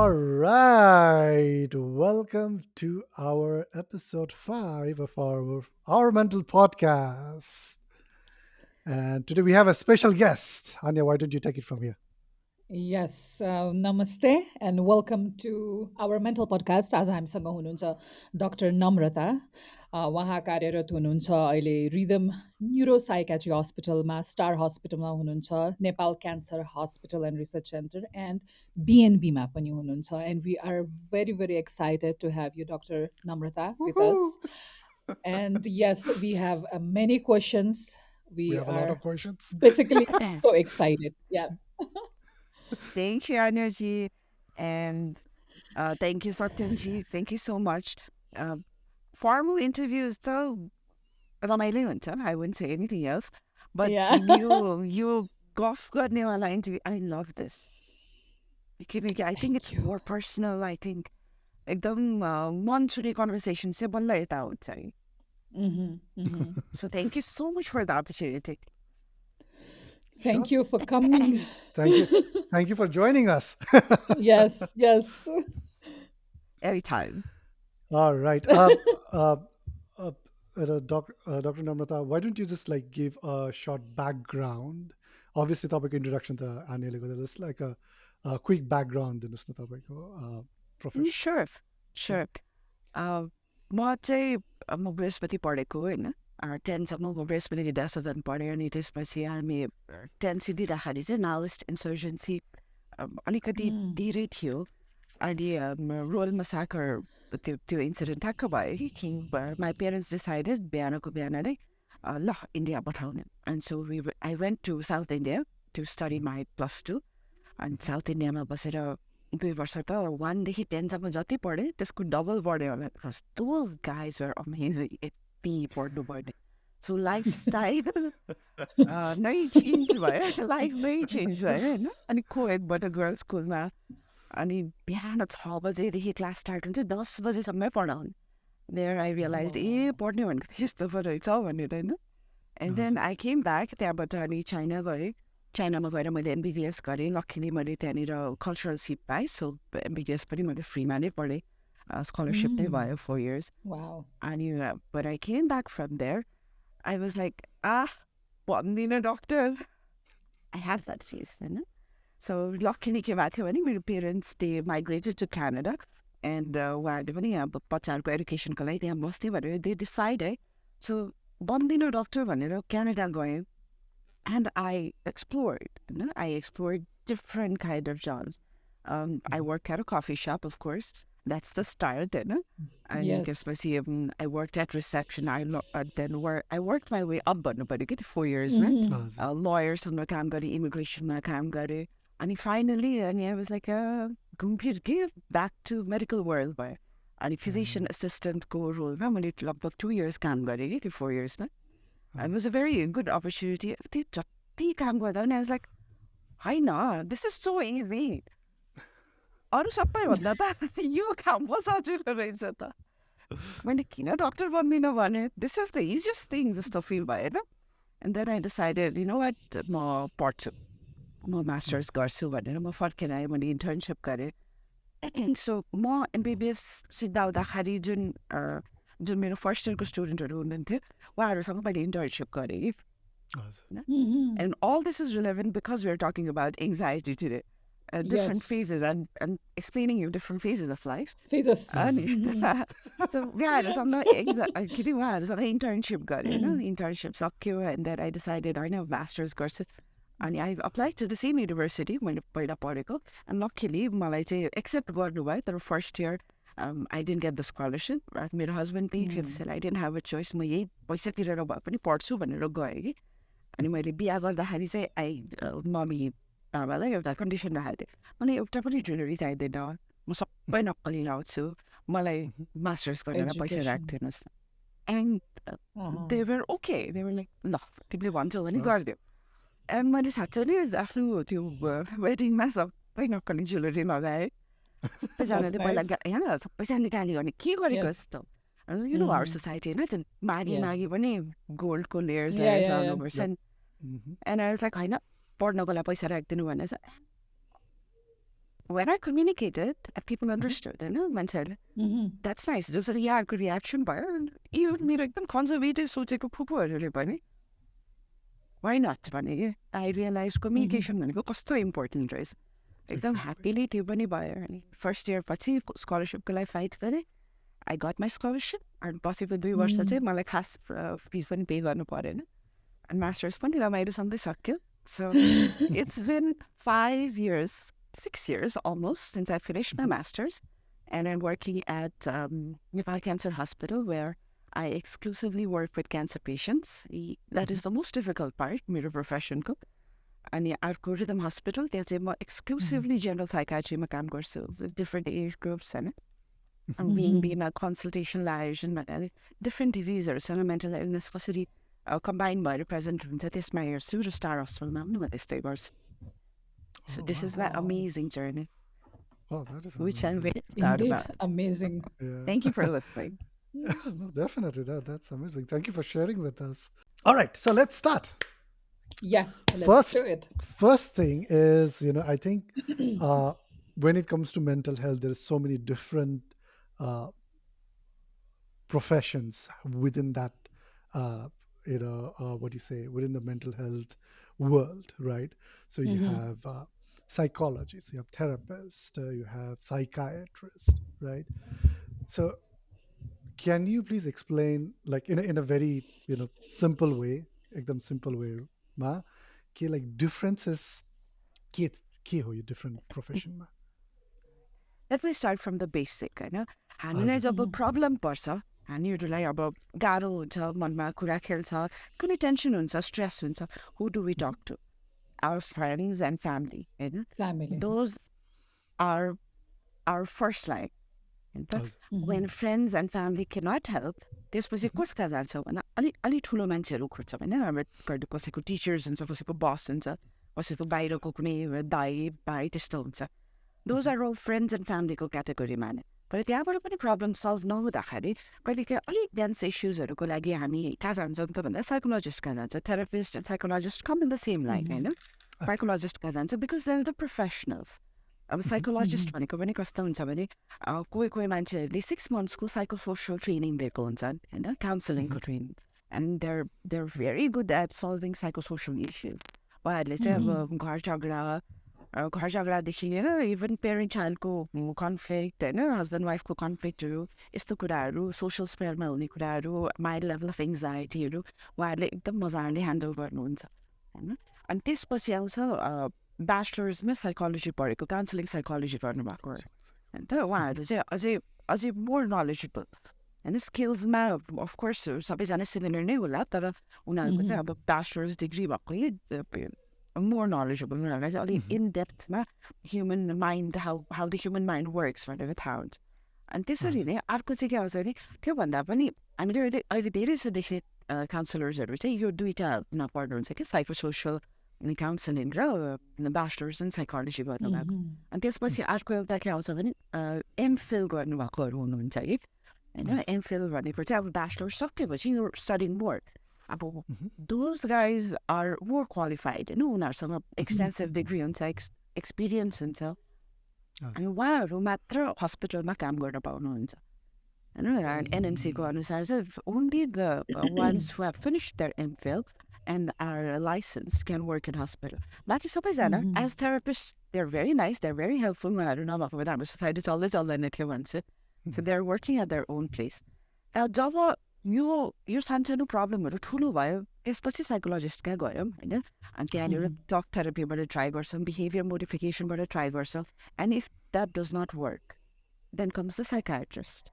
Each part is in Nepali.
All right. Welcome to our episode 5 of our mental podcast. And today we have a special guest. Anya, why don't you take it from here? Yes, namaste and welcome to our mental podcast. आज हामीसँग हुनुहुन्छ डाक्टर नम्रता उहाँ कार्यरत हुनुहुन्छ अहिले रिदम न्युरो साइकेट्री हस्पिटलमा स्टार हस्पिटलमा हुनुहुन्छ Nepal cancer hospital and research centre and बिएनबीमा पनि हुनुहुन्छ and we are very very excited to have you doctor Namrata with us Woohoo! And yes we have many questions. We We have a lot are of questions. basically so excited. Yeah. Thank you, Anuji. And thank you, Satyamji. Thank you so much. Uh, formal interviews, though, रमाइलै हुन्छ. I wouldn't say anything else. But Yeah. you गफ गर्नेवाला interview, I love this. किनकि I think it's Thank you. more personal. I think एकदम मन छुने conversation चाहिँ बल्ल यता हुन्छ है. So thank you so much for the opportunity. Thank you for coming. Thank you. Thank you for joining us. Yes, yes. Anytime. All right. Uh, uh, Dr. Namrata, why don't you just like give a short background? Obviously, topic introduction to Anya, just like a quick background in this topic profession. Sure. Sure. म चाहिँ म बृहस्पति पढेको होइन 10सम्म म बृहस्पति विद्यासदन पढेँ अनि त्यसपछि हामी 10 सिद्धिँदाखेरि चाहिँ नाउस्ट इन्सर्जेन्सी अलिकति धेरै थियो अनि रोल मसाकर त्यो त्यो इन्सिडेन्ट ठ्याक्क भयो कि माई पेरेन्ट्स डिसाइडेड बिहानको बिहान नै ल इन्डिया पठाउने and so I went to South India to study my +2 अनि साउथ इन्डियामा बसेर 2 वर्ष त 1 देखि 10सम्म जति पढेँ त्यसको डबल पढ्यो होला because those guys were amazing यति पढ्नु पर्ने सो लाइफस्टाइल नै चेन्ज भयो लाइफ नै चेन्ज भयो होइन अनि कोएडबाट गर्ल्स स्कुलमा अनि बिहान 6 बजेदेखि क्लास स्टार्ट हुन्थ्यो 10 बजेसम्मै पढाउने देयर आई रियलाइज ए पढ्ने भनेको यस्तो पो रहेछ भनेर होइन and then I came back त्यहाँबाट अनि चाइना गएँ चाइनामा गएर मैले एमबिबिएस गरेँ लक्कीली मैले त्यहाँनिर कल्चरल सिट पाएँ सो एमबिबिएस पनि मैले फ्रीमा नै पढेँ स्कलरसिप नै भयो 4 years Wow. अनि but I came back from there I was like भन्दिनँ doctor I had that phase होइन so luckily के भएको थियो भने मेरो parents they migrated to Canada and उहाँहरूले पनि अब बच्चाहरूको एडुकेसनको लागि त्यहाँ बस्ने भनेर दे डिसाइड है सो बन्दिनँ डक्टर भनेर क्यानाडा गएँ and I explored, I explored different kind of jobs. I worked at a coffee shop, of course. That's the start, and Yes. I worked at reception. I worked my way up, but nobody get 4 years, lawyers on the काम गरेँ, immigration मा काम गरेँ. And finally, and I was like, give back to medical world भयो. अनि physician assistant को role मा मैले लगभग 2 years काम गरेँ कि 4 years मा. It was a very good opportunity. त्यो जति काम गर्दा पनि I was like, होइन, this is so easy. अरू सबैभन्दा त यो काम पो सजिलो रहेछ त. मैले किन डक्टर बन्दिनँ भने this is the easiest thing जस्तो फिल भयो होइन. And then I decided, you know what, म पढ्छु. म मास्टर्स गर्छु भनेर म फर्केर आएँ मैले इन्टर्नसिप गरेँ. सो म एमबिबिएस सिद्धा हुँदाखेरि जुन मेरो फर्स्ट इयरको स्टुडेन्टहरू हुनुहुन्थ्यो उहाँहरूसँग मैले इन्टर्नसिप गरेँ कि and all this is relevant because we are talking about anxiety today different Yes. phases and explaining you different phases of life Phases. अनि so उहाँहरूसँग किन उहाँहरूसँग इन्टर्नसिप गरेँ होइन इन्टर्नसिप सक्यो and then I decided होइन मास्टर्स गर्छु अनि I applied to the same university मैले पहिला पढेको and luckily मलाई चाहिँ एक्सेप्ट गर्नुभयो तर first year I didn't get the scholarship. मेरो हस्बेन्ड त्यही थियो त्यसैले I didn't have a choice. म यही पैसा तिरेर भए पनि पढ्छु भनेर गएँ कि अनि मैले बिहा गर्दाखेरि चाहिँ मम्मी बाबालाई एउटा कन्डिसन राखेको थिएँ मलाई एउटा पनि ज्वेलरी चाहिँदैन म सबै नक्कली लाउँछु मलाई मास्टर्स गरेर पैसा राख्दिनुहोस् and they were okay they were like ल तिमीले भन्छौ भने गरिदियो एन्ड मैले साँच्चै नै आफ्नो त्यो वेडिङमा सबै नक्कली ज्वेलरी लगाएँ सबैजनाले पहिला होइन सबैजनाले गाली गर्ने के गरेको जस्तो यु नो आवर सोसाइटी होइन त्यो मागी मागी पनि गोल्डको लेयर्स लगाइसक्नुपर्छ एन्ड आई वाज लाइक होइन पढ्नको लागि पैसा राखिदिनु भनेर when I communicated, people Mhm. understood, मान्छेहरूले Mhm. द्याट्स नाइस जसरी यहाँहरूको रियाक्सन भयो इभन मेरो एकदम कन्जर्भेटिभ सोचेको फुपूहरूले पनि वाइ नट भने कि आई रियलाइज Mhm. कम्युनिकेसन भनेको कस्तो इम्पोर्टेन्ट रहेछ एकदम Exactly. ह्याप्पिली त्यो पनि भयो अनि फर्स्ट इयर पछि स्कलरसिपको लागि फाइट गरेँ आई गट माई स्कलरसिप अनि पछिको 2 वर्ष चाहिँ मलाई खास फिस पनि पे गर्नु परेन अनि मास्टर्स पनि रमाइलोसँगै सक्यो so it's been 5 years, 6 years almost since I finished my Mhm. master's, and I'm working at Nepal Cancer Hospital where I exclusively work with cancer patients. That Mhm. is the most difficult part, मेरो profession को. अनि अर्को rhythm hospital, त्यहाँ चाहिँ म Mhm. exclusively general psychiatry मा काम गर्छु, different age groups होइन. Mhm. Mhm. बिमा consultation लायोजन भनेर different diseases होइन mental illness कसरी combine भएर present हुन्छ त्यसमा हेर्छु र स्टार हस्पिटलमा पनि म त्यस्तै गर्छु. So Oh this is wow. my Wow. amazing journey, Wow, that is which I'm amazing. very proud Indeed, about. amazing. Yeah. Thank you for listening. No, definitely. That's amazing. Thank you for sharing with us. All right, so let's start. Yeah, let's First, do it. first thing is, I think uh, when it comes to mental health, there's so many different uh, professions within that, what do you say, within the mental health world, right? So you Mhm. have psychologists, you have therapists, you have psychiatrists, right? So can you please explain, like in a very simple way, एकदम simple way, ma, कि like differences के के हो यो different profession मा? Let me start from the basic होइन हामीलाई हजुर. जब Mhm. प्रब्लम पर्छ हामीहरूलाई अब गाह्रो हुन्छ मनमा कुरा खेल्छ कुनै टेन्सन हुन्छ स्ट्रेस हुन्छ who do we Mhm. talk to? Our friends and family होइन Family. those are our first line होइन हजुर. when Mhm. friends and family cannot help त्यसपछि Mhm. कसका जान्छौँ भने अलि ठुलो मान्छेहरू खोज्छौँ होइन हाम्रो कसैको टिचर्स हुन्छ कसैको बस हुन्छ कसैको बाहिरको कुनै दाई भाइ त्यस्तो हुन्छ those Mhm. Are all friends and फ्यामिलीको क्याटेगोरीमा नै तर त्यहाँबाट पनि प्रब्लम सल्भ नहुँदाखेरि कहिलेकाहीँ अलिक डेन्स इस्युजहरूको लागि हामी कहाँ जान्छौँ त भन्दा साइकोलोजिस्ट कहाँ जान्छ therapist and psychologist come in the same line Mhm. होइन Okay. साइकोलोजिस्ट कहाँ जान्छ because they are the professionals अब Mhm. Psychologist Mhm. भनेको पनि कस्तो हुन्छ भने कोही मान्छेहरूले 6 मन्थ्सको साइकोसोसियल ट्रेनिङ दिएको हुन्छन् होइन काउन्सिलिङको Mhm. Training and they're very good at solving psychosocial issues उहाँहरूले चाहिँ Mhm. अब घर झगडादेखि लिएर इभन पेरेन्ट चाइल्डको कन्फ्लिक्ट होइन हस्बेन्ड वाइफको कन्फ्लिक्टहरू यस्तो कुराहरू सोसियल स्पेयरमा हुने कुराहरू माइल्ड लेभल अफ एङ्जाइटीहरू उहाँहरूले एकदम मजाले ह्यान्डल गर्नुहुन्छ होइन अनि त्यसपछि आउँछ ब्याचलर्समा साइकोलोजी पढेको काउन्सिलिङ साइकोलोजी गर्नुभएको अन्त उहाँहरू चाहिँ अझै अझै मोर नलेजेबल होइन स्किल्समा अफकोर्स सबैजना सिमिलर नै होला तर उनीहरूको चाहिँ Mhm. अब ब्याचलर्स डिग्री भएकै मोर नलेजेबल उनीहरूलाई चाहिँ अलिक Mhm. इन डेप्थमा human mind how the human mind works भनेर थाहा हुन्छ अनि त्यसरी हजुर. नै अर्को चाहिँ के आउँछ भने त्योभन्दा पनि हामीले अहिले धेरै छ देख्ने काउन्सिलर्सहरू चाहिँ यो दुइटामा पढ्नुहुन्छ कि साइको सोसियल काउन्सिलिङ र ब्याचलर्स इन साइकोलोजी गर्नुभएको Mhm. अनि त्यसपछि अर्को एउटा के आउँछ भने एमफिल गर्नुभएकोहरू हुनुहुन्छ कि होइन हजुर. एमफिल भनेको चाहिँ अब ब्याचलर सकेपछि यो स्टडिङ मोर अब Mhm. Those guys are more qualified होइन उनीहरूसँग Mhm. एक्सटेन्सिभ डिग्री हुन्छ एक्सपिरियन्स हुन्छ अनि हजुर. उहाँहरू मात्र हस्पिटलमा काम गर्न पाउनुहुन्छ होइन एनएमसीको अनुसार चाहिँ only the ones who have finish their MPhil and are licence can work in hospital बाँकी सबैजना Mhm. As therapist they are very nice they are very helpful उहाँहरू नभएको भए हाम्रो सोसाइटी चल्दैन थियो भन्छु so Mhm. They are working at their own place जब यो सानसानो प्रब्लमहरू ठुलो भयो त्यसपछि साइकोलोजिस्ट कहाँ गयौँ होइन अनि त्यहाँनिर Mhm. टक थेरापीबाट ट्राई गर्छौँ बिहेभियर मोडिफिकेसनबाट ट्राई गर्छौँ and if that does not work then comes the psychiatrist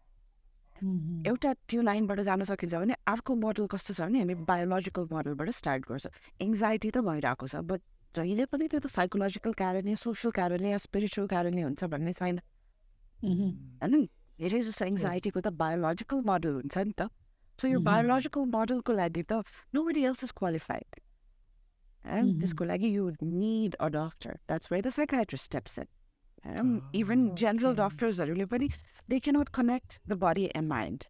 Mhm. एउटा त्यो लाइनबाट जान सकिन्छ भने अर्को मोडल कस्तो छ भने हामी बायोलोजिकल मोडलबाट स्टार्ट गर्छ एङ्जाइटी त भइरहेको छ बट जहिले पनि त्यो त साइकोलोजिकल कारणले सोसियल कारणले या स्पिरिचुअल कारणले हुन्छ भन्ने छैन Mhm. होइन धेरै जस्तो Yes. एङ्जाइटीको त बायोलोजिकल मोडल हुन्छ नि त सो यो Mhm. बायोलोजिकल मोडलको लागि त नोबडी एल्स इज क्वालिफाइड होइन Mhm. त्यसको लागि you need a doctor that's where the psychiatrist steps in even general Okay. डक्टर्सहरूले पनि they cannot connect the body and mind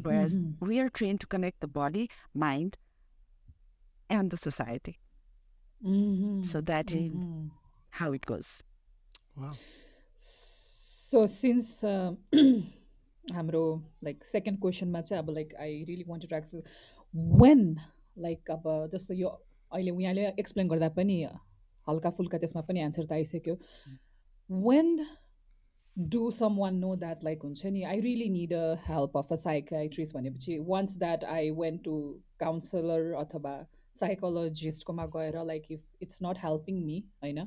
whereas Mhm. we are trained to connect the body, mind, and the society. Mhm. So that is Mhm. how it goes. Wow. So since हाम्रो लाइक सेकेन्ड क्वेसनमा चाहिँ अब like I really wanted to ex when like अब जस्तो यो अहिले यहाँले एक्सप्लेन गर्दा पनि हल्का फुल्का त्यसमा पनि एन्सर त आइसक्यो when do someone know that like हुन्छ नि I really need a help of a psychiatrist भनेपछि once that I went to counsellor अथवा साइकोलोजिस्टकोमा गएर like if it's not helping me होइन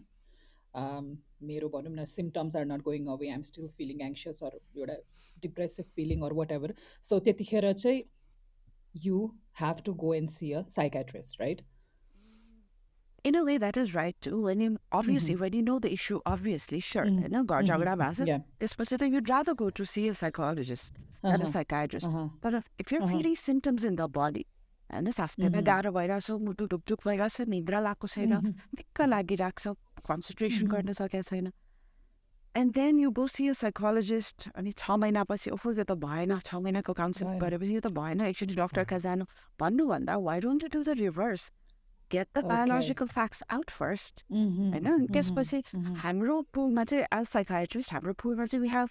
मेरो भनौँ न symptoms are not going away I'm still feeling anxious or एउटा depressive feeling or whatever so त्यतिखेर चाहिँ you have to go and see a psychiatrist right In a way, that is right too. When you obviously, when you know the issue, obviously, sure, you know, God jagda basa. Yeah This person, you'd rather go to see a psychologist than a psychiatrist. But if you're feeling symptoms in the body, and this aspect, गाह्रो भइरहेछ मुटु ढुकढुक भइरहेछ निद्रा लागेको छैन दिक्क लागिरहेको छ concentration गर्न सकेको छैन and then you go see a psychologist अनि 6 महिनापछि ओहो यो त भएन 6 महिनाको काउन्सिल गरेपछि यो त भएन एकचोटि डक्टरका जानु भन्नुभन्दा why don't you do the reverse get the biological facts out first होइन त्यसपछि हाम्रो पुलमा चाहिँ as psychiatrist हाम्रो पुलमा चाहिँ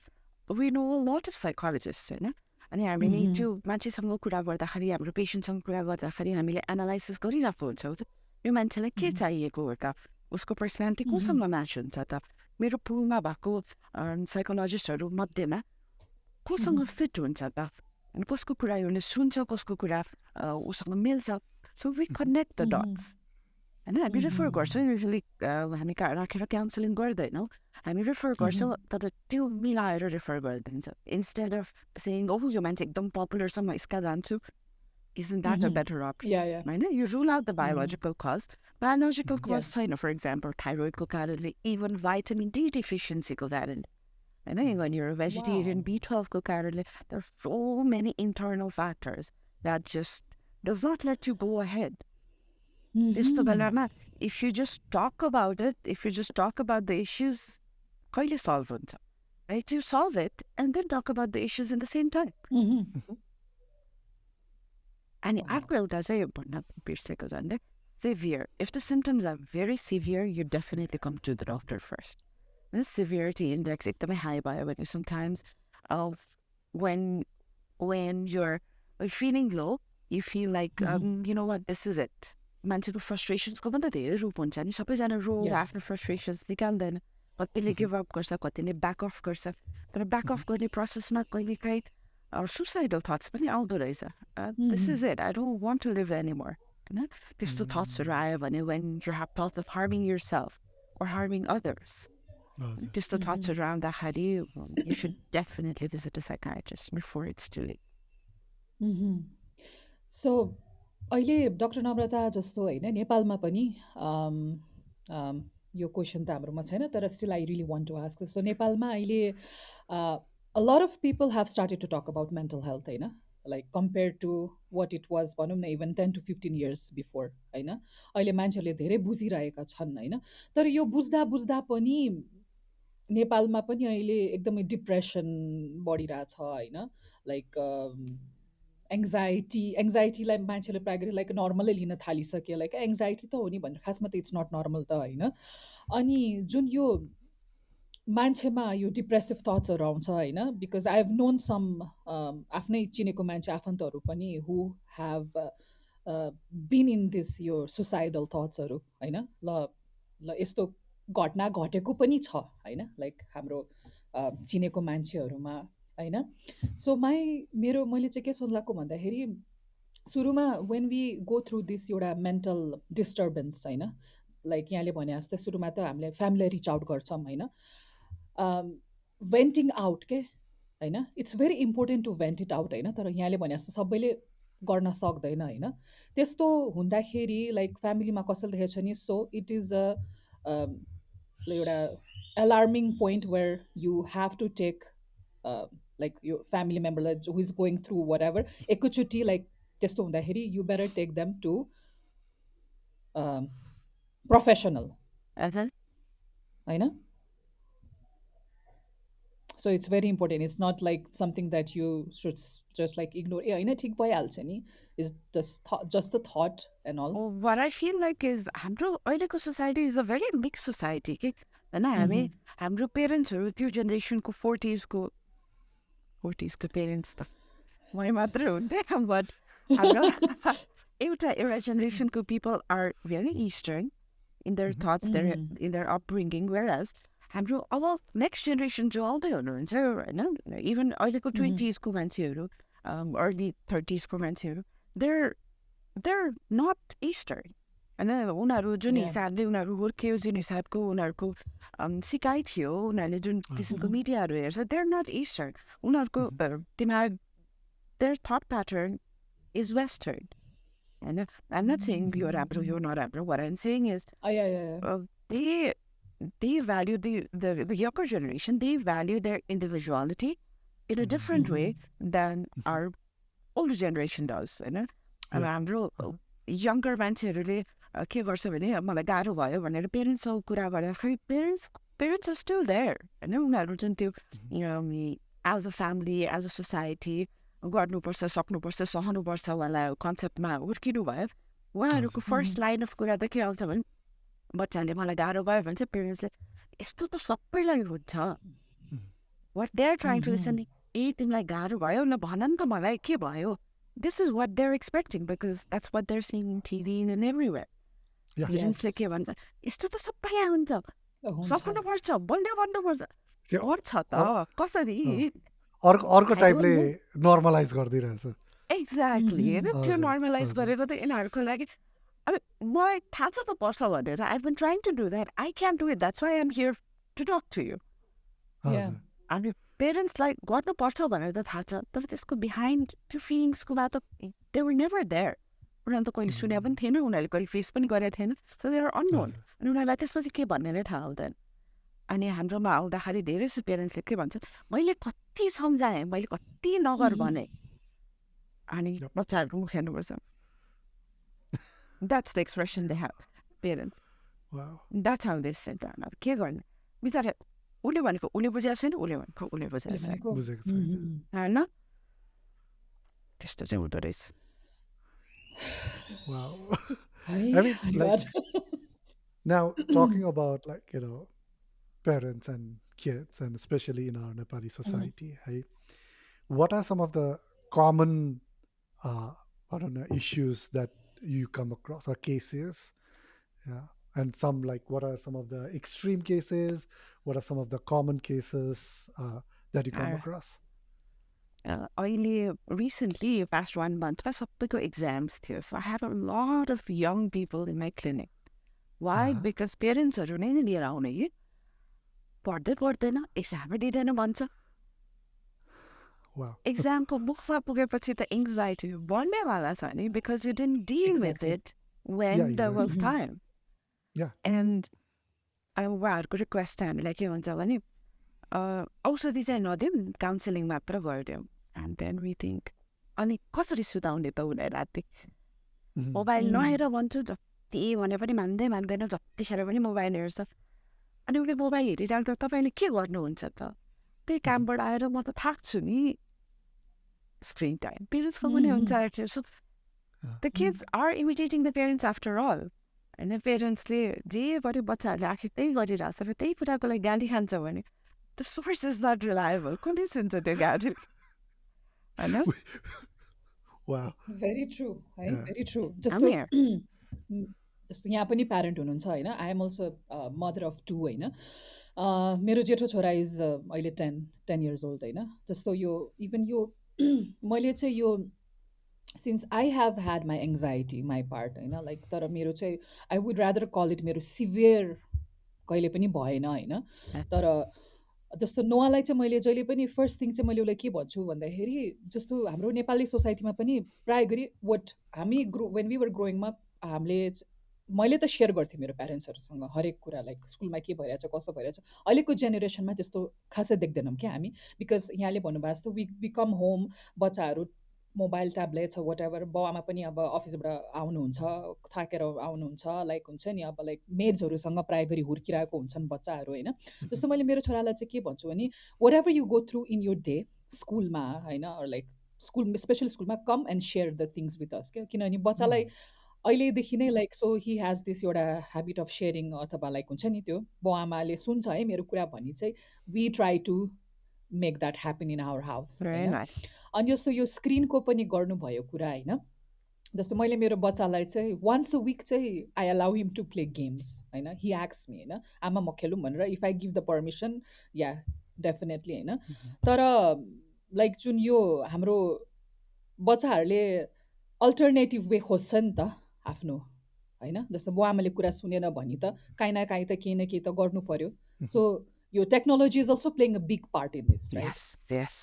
we know a lot of psychologists होइन अनि हामीले त्यो मान्छेसँग कुरा गर्दाखेरि हाम्रो पेसेन्टसँग कुरा गर्दाखेरि हामीले एनालाइसिस गरिरहेको हुन्छौँ यो मान्छेलाई के चाहिएको हो त उसको पर्सनालिटी कोसँग म्याच हुन्छ त मेरो पुलमा भएको साइकोलोजिस्टहरू मध्येमा कोसँग फिट हुन्छ त अनि कसको कुरा उसले सुन्छ कसको कुरा उसँग मिल्छ so we connect the dots होइन हामी रेफर गर्छौँ युजली हामी राखेर काउन्सिलिङ गर्दैनौँ हामी रेफर गर्छौँ तर त्यो मिलाएर रेफर गरिदिन्छ इन्स्टेड अफ सेङ ओह यो मान्छे एकदम पपुलर छ म यसका जान्छु isn't that a better option? या या होइन you rule out the biological cause. Biological cause छैन for example thyroidको कारणले even vitamin D deficiency को कारणले होइन when you're a vegetarian B12 को कारणले there are so many internal factors that just does not let you go ahead. त्यस्तो बेलामा if you just talk about it, if you just talk about the issues कहिले solve हुन्छ right? You solve it and then talk about the issues in the same time. And after एउटा चाहिँ भन्न बिर्सेको झन्डै severe. If the symptoms are very severe, you definitely come to the doctor first. This severity index एकदमै high भयो भने sometimes of when you're feeling low, you feel like you know what, this is it. मान्छेको frustrationsको पनि त धेरै रूप हुन्छ नि सबैजना रोग आफ्नो frustrations निकाल्दैन कतिले give up गर्छ कतिले back off गर्छ तर back off गर्ने प्रोसेसमा कहिलेकाहीँ suicidal thoughts पनि आउँदो रहेछ this is it I don't want to live anymore होइन त्यस्तो thoughtsहरू आयो भने when you have thought of harming yourself or harming others त्यस्तो thoughtsहरू आउँदाखेरि you should definitely visit a psychiatrist before it's too late. So अहिले डक्टर नम्रता जस्तो होइन नेपालमा पनि यो क्वेसन त हाम्रोमा छैन तर still I really want to ask so नेपालमा अहिले a lot of people have started to talk about mental health होइन like compared to what it was भनौँ न even 10 to 15 years before होइन अहिले मान्छेहरूले धेरै बुझिरहेका छन् होइन तर यो बुझ्दा बुझ्दा पनि नेपालमा पनि अहिले एकदमै डिप्रेसन बढिरहेछ होइन लाइक एङ्जाइटीलाई मान्छेले प्रायः गरी लाइक नर्मलै लिन थालिसक्यो लाइक एङ्जाइटी त हो नि भनेर खासमा त इट्स नट नर्मल त होइन अनि जुन यो मान्छेमा यो डिप्रेसिभ थट्सहरू आउँछ होइन because I have known some आफ्नै चिनेको मान्छे आफन्तहरू पनि who have been in this यो सुसाइडल थट्सहरू होइन ल ल यस्तो घटना घटेको पनि छ होइन लाइक हाम्रो चिनेको मान्छेहरूमा होइन सो मैले चाहिँ के सोध्लाको भन्दाखेरि सुरुमा when we go through this एउटा मेन्टल डिस्टर्बेन्स होइन लाइक यहाँले भने जस्तै सुरुमा त हामीले फ्यामिलीलाई रिच आउट गर्छौँ होइन भेन्टिङ आउट के होइन it's very important to vent it out होइन तर यहाँले भने जस्तो सबैले गर्न सक्दैन होइन त्यस्तो हुँदाखेरि लाइक फ्यामिलीमा कसैले देखेको छ नि सो इट इज अ एउटा alarming point where you have to take like यो फ्यामिली मेम्बरलाई who is going through whatever एकैचोटि लाइक त्यस्तो हुँदाखेरि you better take them to professional होइन So it's very important. It's not like something that you should just like ignore. Yeah, in a ठिक भइहाल्छ नि. Is just a thought and all. What I feel like is हाम्रो अहिलेको society is a very mix society कि होइन हामी Mhm. हाम्रो पेरेन्ट्सहरू त्यो जेनेरेसनको फोर्टिजको पेरेन्ट्स त मै मात्रै हुन्थेँ बट हाम्रो एउटा एउटा जेनेरेसनको people are very eastern in their thoughts their Mhm. In their upbringing where हाम्रो अब नेक्स्ट जेनेरेसन जो आउँदै हुनुहुन्छ होइन इभन अहिलेको Mhm. 20sको मान्छेहरू अर्ली 30sको मान्छेहरू देयर देयर नट इस्टर्न होइन उनीहरू जुन Yeah. हिसाबले उनीहरू हुर्क्यो जुन हिसाबको उनीहरूको सिकाइ थियो उनीहरूले जुन किसिमको Mhm. मिडियाहरू हेर्छ देयर नट इस्टर्न उनीहरूको दिमाग their thought pattern is western होइन आइम नट सेङ यो राम्रो यो नराम्रो what I'm saying is Yeah, yeah, yeah. they they value the younger generation, they value their individuality in a different way Mhm. than our older generation does होइन अब Yeah. हाम्रो यङ्गर मान्छेहरूले के गर्छ भने मलाई गाह्रो भयो भनेर पेरेन्ट्ससँग कुरा गर्दाखेरि पेरेन्ट्स आर स्टिल देयर होइन उनीहरू जुन त्यो as a family as a society गर्नुपर्छ सक्नुपर्छ सहनुपर्छ वाला कन्सेप्टमा हुर्किनु भयो उहाँहरूको हजुर। फर्स्ट लाइन अफ कुरा त के आउँछ भने बच्चाले मलाई गाह्रो भयो भने चाहिँ पेरेन्ट्सले यस्तो त सबैलाई हुन्छ what they are trying to listen ए तिमीलाई गाह्रो भयो न भन नि त मलाई के भयो this is what they are expecting because that's what they are seeing in TV in everywhere Yeah. पेरेन्ट्सले के Yes. भन्छ यस्तो त सबैलाई हुन्छ हुन्छ. सक्नुपर्छ बल्ल भन्नुपर्छ त्यो गर्छ त अ- कसरी अर्को I don't टाइपले know. नर्मलाइज गरिदिइरहेछ। एक्ज्याक्टली होइन त्यो हजुर, नर्मलाइज हजुर। गरेको त यिनीहरूको लागि अब मलाई थाहा छ त पर्छ भनेर I been trying to do that I can do it that's why I'm here to talk to you Yeah. हजुर। अनि पेरेन्ट्सलाई गर्नुपर्छ भनेर त थाहा छ तर त्यसको बिहाइन्ड त्यो फिलिङ्सकोमा त दे वर नेभर देयर उनीहरूले त कहिले सुने पनि थिएन उनीहरूले कहिले फेस पनि गरेको थिएन सो दे आर अननोन हजुर। अनि उनीहरूलाई त्यसपछि के भन्ने नै थाहा हुँदैन अनि हाम्रोमा आउँदाखेरि धेरै जस्तो पेरेन्ट्सले के भन्छ मैले कति सम्झाएँ मैले कति नगर भने अनि Yep. बच्चाहरूको मुख हेर्नुपर्छ that's the expression they have parents Wow. That's how they set down अब के गर्ने बिचरा उसले भनेको उसले बुझाएको छैन उसले भनेको उसले बुझाएको छैन भनेको. बुझेको छैन। होइन त्यस्तो चाहिँ हुँदो रहेछ Wow. है, I mean, my like God. now talking about like parents and kids, and especially in our Nepali society, hey, what are some of the common I don't know issues that you come across or cases? Yeah. And some like what are some of the extreme cases? What are some of the common cases that you come Uh, across? अहिले रिसेन्टली पास्ट 1 मन्थमा सबैको एक्जाम्स थियो so I have a lot of young people in my clinic why Uh-huh. Because पेरेन्ट्सहरू नै लिएर आउने कि पढ्दै पढ्दैन एक्जामै दिँदैन भन्छ Wow. एक्जामको मुखमा पुगेपछि त एङ्जाइटी बढ्नेवाला छ नि because you don't deal with Exactly. It when Yeah, the was exactly. Time Yeah. And अब उहाँहरूको रिक्वेस्ट हामीलाई के हुन्छ भने औषधि चाहिँ नदिउँ काउन्सिलिङ मात्र गरिदिउँ एन्ड देन वी थिङ्क अनि कसरी सुताउने त उसलाई राति Mhm. मोबाइल नहेर भन्छु जति भने पनि मान्दैन जतिखेर पनि मोबाइल हेर्छ अनि उसले मोबाइल हेरिरहँदा तपाईँले के गर्नुहुन्छ त त्यही कामबाट आएर म त थाक्छु नि स्क्रिन टाइम पेरेन्ट्सको पनि हुन्छ आएर so the kids are imitating the parents after all होइन पेरेन्ट्सले जे गर्यो बच्चाहरूले आखिर त्यही गरिरहेछ र त्यही कुराको लागि गाली खान्छ भने the source is not reliable कसले सुन्छ त्यो गाली होइन Wow. Very true, है, Yeah. very true. I'm here. जस्तो यहाँ पनि प्यारेन्ट हुनुहुन्छ होइन, I am also mother of two होइन. मेरो जेठो छोरा इज अहिले 10 years old होइन. जस्तो यो इभन यो मैले चाहिँ यो since I have had my anxiety my part होइन, लाइक तर मेरो चाहिँ I would rather call it मेरो सिभियर कहिले पनि भएन होइन. तर जस्तो नोआलाई चाहिँ मैले जहिले पनि फर्स्ट थिङ चाहिँ मैले उसलाई के भन्छु भन्दाखेरि जस्तो हाम्रो नेपाली सोसाइटीमा पनि प्रायः गरी वाट हामी वेन वी वर ग्रोइङमा हामीले मैले त सेयर गर्थेँ मेरो प्यारेन्ट्सहरूसँग हरेक कुरा लाइक स्कुलमा के भइरहेछ कसो भइरहेछ. अहिलेको जेनेरेसनमा त्यस्तो खासै देख्दैनौँ क्या हामी बिकज यहाँले भन्नुभएको जस्तो वी कम होम बच्चाहरू मोबाइल ट्याब्लेट्स वाट एभर बाउआमा पनि अब अफिसबाट आउनुहुन्छ थाकेर आउनुहुन्छ लाइक हुन्छ नि अब लाइक मेड्सहरूसँग प्रायः गरी हुर्किरहेको हुन्छन् बच्चाहरू होइन जस्तो मैले मेरो छोरालाई चाहिँ के भन्छु भने whatever you go through in your day स्कुलमा होइन लाइक स्कुल स्पेसल स्कुलमा come and share the things with us क्या किनभने बच्चालाई अहिलेदेखि नै like so he has this एउटा ह्याबिट अफ सेयरिङ अथवा लाइक हुन्छ नि त्यो बाउआमाले सुन्छ है मेरो कुरा भनी चाहिँ we try to make that happen in our house Very होइन nice. अनि जस्तो यो स्क्रिनको पनि गर्नुभयो कुरा होइन जस्तो मैले मेरो बच्चालाई चाहिँ वान्स अ विक चाहिँ I allow him to play games होइन हि एक्स मी होइन आमा म खेलौँ भनेर if I give the permission या डेफिनेटली होइन तर लाइक जुन यो हाम्रो बच्चाहरूले अल्टरनेटिभ वे खोज्छ नि त आफ्नो होइन जस्तो बुवाआमाले कुरा सुनेन भने त काहीँ न काहीँ त केही न केही त गर्नु पर्यो सो यो technology is also playing a big part in this right Yes, yes.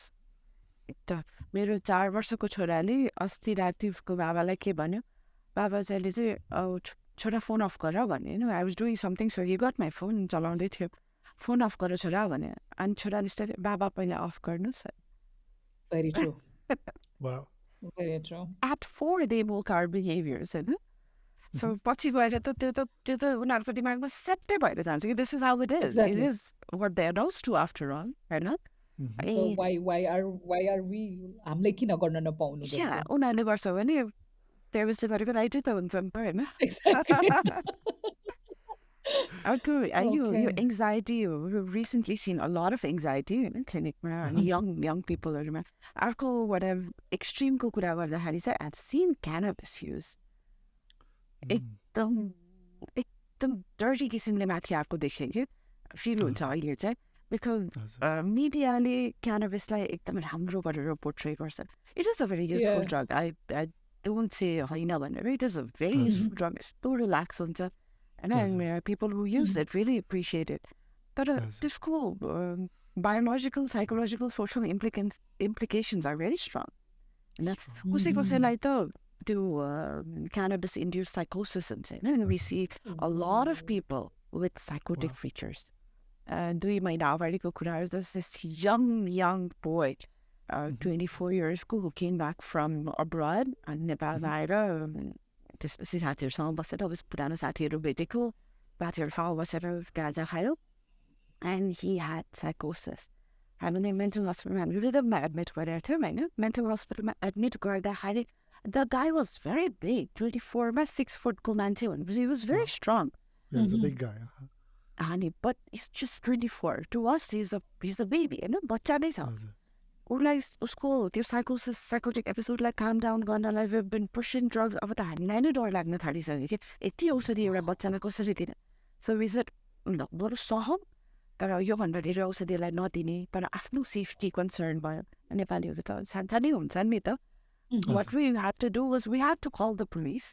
त मेरो 4 वर्षको छोराले अस्ति राति उसको बाबालाई के भन्यो बाबा चाहिँले चाहिँ छोरा फोन अफ गर भने होइन I was doing something so he got my phone चलाउँदै थियो फोन अफ गर छोरा भने अनि छोराले चाहिँ बाबा पहिला अफ गर्नुहोस् very true Wow. Very true at 4 they mock our behaviours होइन सो पछि गएर त त्यो त उनीहरूको दिमागमा सेटै भएर जान्छ कि this is how it is Exactly. It is what they knows to after all होइन सो वाइ आर वी हामीले किन गर्न नपाउनु या जस्तो उनीहरूले गर्छ भने व्यवस्था गरेको राइटै त हुन्छ नि त होइन एक्ज्याक्टली अर्को यो Okay. Anxiety recently seen a lot of anxiety होइन क्लिनिकमा अनि यङ पिपलहरूमा अर्को वाट एक्सट्रिमको कुरा गर्दाखेरि चाहिँ आई सिन क्यानबिस युज एकदम एकदम डर्टी किसिमले माथि आएको देखेँ कि फिल हुन्छ अहिले चाहिँ बिकज मिडियाले क्यानबिसलाई एकदम राम्रो गरेर पोर्ट्रे गर्छ it is a very useful Yeah. Drug I don't say होइन भनेर it is a very useful drug यस्तो रिल्याक्स हुन्छ होइन people who use it really appreciate it तर त्यसको biological psychological social implications are very strong होइन कसै कसैलाई त त्यो क्यानबिस इन्ड्युस साइकोसिस हुन्छ होइन we see a lot of people with psychotic features 2 महिना अगाडिको कुराहरू दिस यङ बोय 24 yearsको who came back from abroad अनि नेपालमा आएर त्यसपछि साथीहरूसँग बसेर अब पुरानो साथीहरू भेटेको बाथहरू खायो बसेर गाजा खायो एन्ड हि ह्याड साइकोसिस हामीले मेन्टल हस्पिटलमा हामीले रिदममा एडमिट गरेको थियौँ होइन मेन्टल हस्पिटलमा एडमिट गर्दाखेरि the guy was very big 24मा 6 फुटको मान्छे भनेपछि he was very strong Yeah, he's a big guy. अनि but it's just 24 to us is a baby होइन बच्चा नै छ उसलाई उसको त्यो साइकोटिक एपिसोडलाई काम डाउन गर्नलाई वी बिन पुशिङ ड्रग्स अब त हामीलाई नै डर लाग्न थालिसक्यो कि यति औषधि एउटा बच्चालाई कसरी दिने सो विज ल बरु सहौँ तर योभन्दा धेरै औषधिलाई नदिने तर आफ्नो सेफ्टी कन्सर्न भयो नेपालीहरू त सानसानै हुन्छ नि त what we had to do was we had to call the police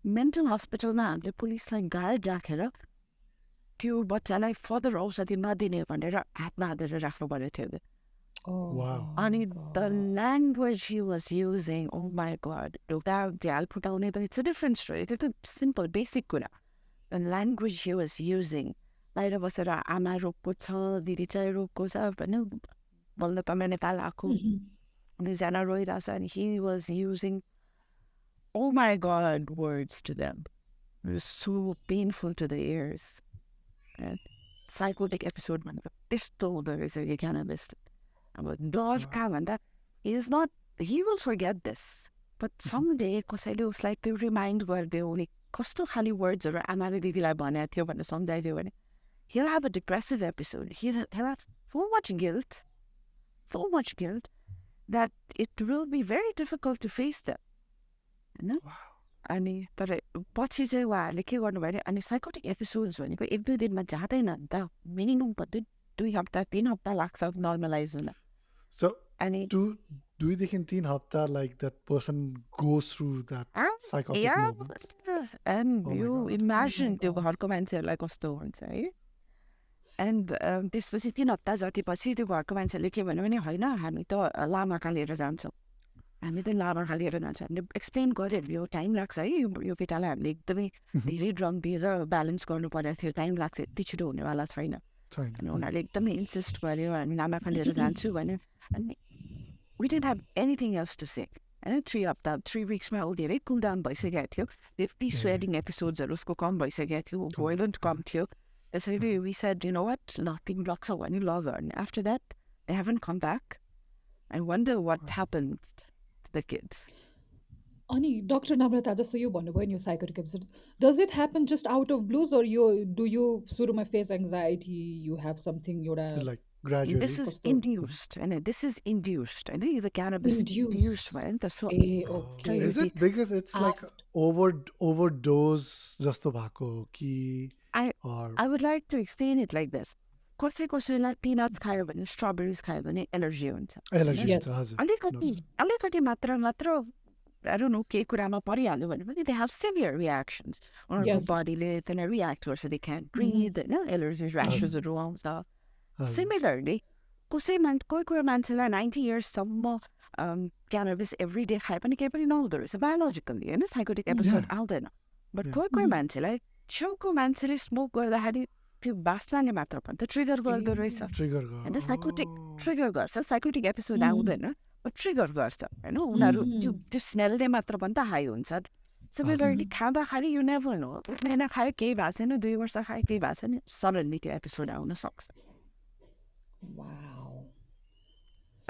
mental हस्पिटलमा हामीले पुलिसलाई गार्ड राखेर त्यो बच्चालाई फर्दर औषधि नदिने भनेर हातमा हालेर राख्नु परेको थियो Wow. अनि the language he was using oh my god ढोका झ्याल फुटाउने त इट्स अ डिफ्रेन्ट स्टोरी त्यो त सिम्पल बेसिक कुरा the language he was using बाहिर बसेर आमा रोगको छ दिदी चाहिँ रोगको छ भने बल्ल त म नेपाल आएको दुईजना रोइरहेछ अनि he was using oh my god words to them so painful to the ears psychotic episode भनेर त्यस्तो हुँदो रहेछ कि क्यानबिस अब डर कहाँ भन्दा is not he will forget this but some day कसैले उसलाई त्यो रिमाइन्ड गरिदियो उनी कस्तो खालि वर्ड्सहरू आमाले दिदीलाई भनेको थियो भनेर सम्झाइदियो भने he'll have a depressive episode. He'll have so much guilt that it will be very difficult to face them. होइन अनि तर पछि चाहिँ उहाँहरूले के गर्नुभयो भने अनि साइकोटिक एपिसोड्स भनेको 1-2 दिनमा जाँदैन नि त मिनिमम 2 हप्ता 3 हप्ता लाग्छ नर्मलाइज हुन So, अनि 2-3 hafta, like that person goes through that psychotic moments. And Oh my you God. Imagine त्यो घरको मान्छेहरूलाई कस्तो हुन्छ है एन्ड त्यसपछि 3 हप्ता जतिपछि त्यो घरको मान्छेले के भन्यो भने होइन हामी त लामाका लिएर जान्छौँ हामी त लामाका लिएर जान्छौँ हामीले एक्सप्लेन गऱ्यो यो टाइम लाग्छ है यो केटालाई हामीले एकदमै धेरै ड्रग दिएर ब्यालेन्स गर्नु परेको थियो टाइम लाग्छ यति छिटो हुनेवाला छैन China. अनि उनीहरूले एकदमै इन्सिस्ट गर्यो हामी लामाका लिएर जान्छु भन्यो अनि we didn't have anything else to say होइन 3 weeks ऊ धेरै कुल डाउन भइसकेको थियो त्यति Yeah. स्वेटिङ एपिसोड्सहरू उसको कम भइसकेको थियो भोइलेन्ट कम थियो त्यसैले we said you know what ल तिमी लग्छौ भने ल गर्ने after that they haven come back I wonder what happen the kid अनि डक्टर नम्रता जस्तो यो भन्नुभयो नि यो psychotic episode does it happen just out of blues or यो डु यु सुरुमा face anxiety you have something एउटा Like gradually. दिस इज कस्तो इन्ड्युस्ड होइन दिस इज इन्ड्युस्ड होइन यो त क्यानाबिस इन्ड्युस्ड इन्ड्युस्ड भयो नि त so A Oh, okay is it because it's like after overdose जस्तो भएको हो कि I or I would like to explain it like this. कसैलाई पिनट्स खायो भने स्ट्रबेरिज खायो भने एलर्जी हुन्छ allergy होइन हुन्छ Yes. हजुर अलिकति अलिकति मात्र I don't know केही कुरामा परिहाल्यो भने पनि दे हेभ सिभियर रियाक्सन्स उनीहरूको Yes. बडीले त्यसलाई रियाक्ट गर्छ दे क्यान ब्रिथ होइन एलर्जी ऱ्यासेसहरू आउँछ हजुर सिमिलरली कोही कोही मान्छेलाई 90 इयर्ससम्म क्यानबिस एभ्री डे खाए पनि केही पनि नहुँदो रहेछ बायोलोजिकल्ली होइन साइकोटिक एपिसोड आउँदैन बट Yeah. कोही मान्छेलाई छेउको मान्छेले स्मोक गर्दाखेरि त्यो बास्नाले मात्र पनि त ट्रिगर गर्दो रहेछ trigger होइन साइकोटिक oh, ट्रिगर गर्छ साइकोटिक एपिसोड आउँदैन बट ट्रिगर गर्छ होइन उनीहरू त्यो स्मेलले मात्र पनि त हाई हुन्छ सिमिलरली खाँदाखेरि यु नेभर नो महिना खायो केही भएको छैन 2 वर्ष खायो केही भएको छैन सडनली त्यो एपिसोड आउन सक्छ वाउ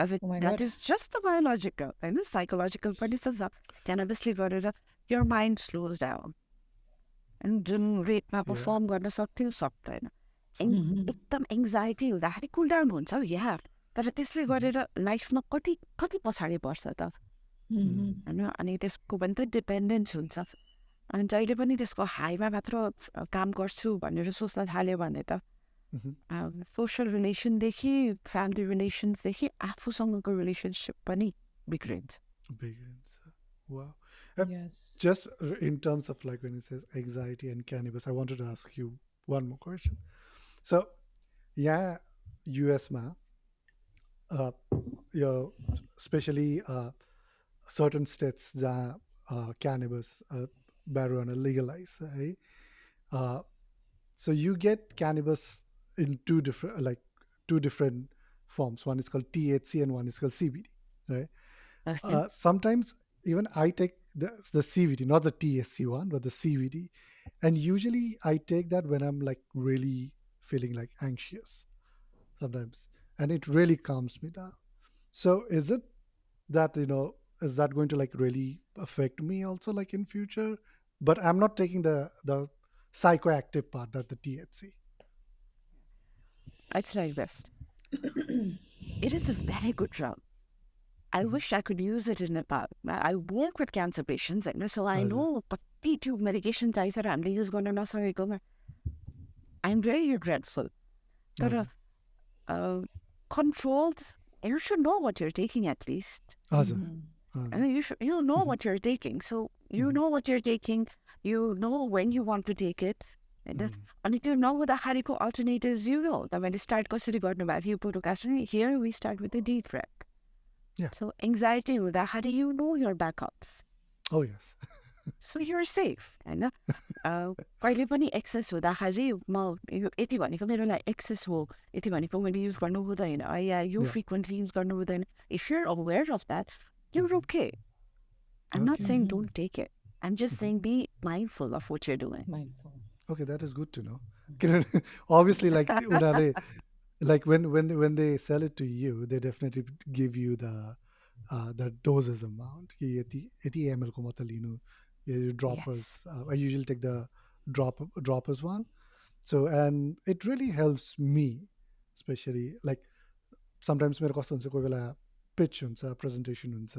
अब Oh my that God. Is just the biological होइन साइकोलोजिकल पनि छ क्यानाबिसले गरेर your माइन्ड स्लोज डाउन अनि जुन रेटमा पर्फर्म गर्न सक्थ्यो सक्दैन एकदम एङ्जाइटी हुँदाखेरि कुल डाउन हुन्छ हौ या तर त्यसले गरेर लाइफमा कति कति पछाडि पर्छ त होइन अनि त्यसको पनि त डिपेन्डेन्स हुन्छ अनि जहिले पनि त्यसको हाईमा मात्र काम गर्छु भनेर सोच्न थाल्यो भने त सोसियल रिलेसनदेखि फ्यामिली रिलेसन्सदेखि आफूसँगको रिलेसनसिप पनि बिग्रिन्छ begins. Wow. Yes. Just in terms of like when it says anxiety and cannabis, I wanted to ask you one more question. So, yeah, US ma, especially certain states जहाँ cannabis marijuana legalize, right? Uh, so you get cannabis in two different forms. One is called THC and one is called CBD, right? Sometimes even I take the CBD, not the THC one, but the CBD, and usually I take that when I'm like really feeling like anxious sometimes, and it really calms me down. So is it that is that going to like really affect me also like in future? But I'm not taking the psychoactive part, that the THC. It's like this. It is a very good drug. I wish I could use it in Nepal. I work with cancer patients, and so I know कति त्यो मेडिकेसन चाहिन्छ र हामीले युज गर्न नसकेकोमा I am very regretful. तर controlled, you should know what you're taking at least. Hazır. And you know what you're taking. So you know what you're taking. You know when you want to take it. And त्यो नहुँदाखेरिको alternatives you know. तपाईँले start कसरी गर्नुभएको थियो पोडकास्ट पनि here we start with the deep track. Yeah. So anxiety हुँदाखेरि you know your backups. Oh yes. So you're safe. होइन कहिले पनि एक्सेस हुँदाखेरि म यति भनेको मेरो लागि एक्सेस हो यति भनेको मैले युज गर्नु हुँदैन या यो फ्रिक्वेन्टली युज गर्नु हुँदैन if you're aware of that you're okay. I'm not saying don't take it. I'm just saying be mindful of what you're doing. Mindful. Okay, that is good to know. Obviously, like like when they sell it to you, they definitely give you the doses amount. कि यति ml को मात्र लिनु, ये droppers. I usually take the droppers one. So and it really helps me, especially like sometimes मेरो कस्तो हुन्छ कोही बेला pitch हुन्छ, presentation हुन्छ,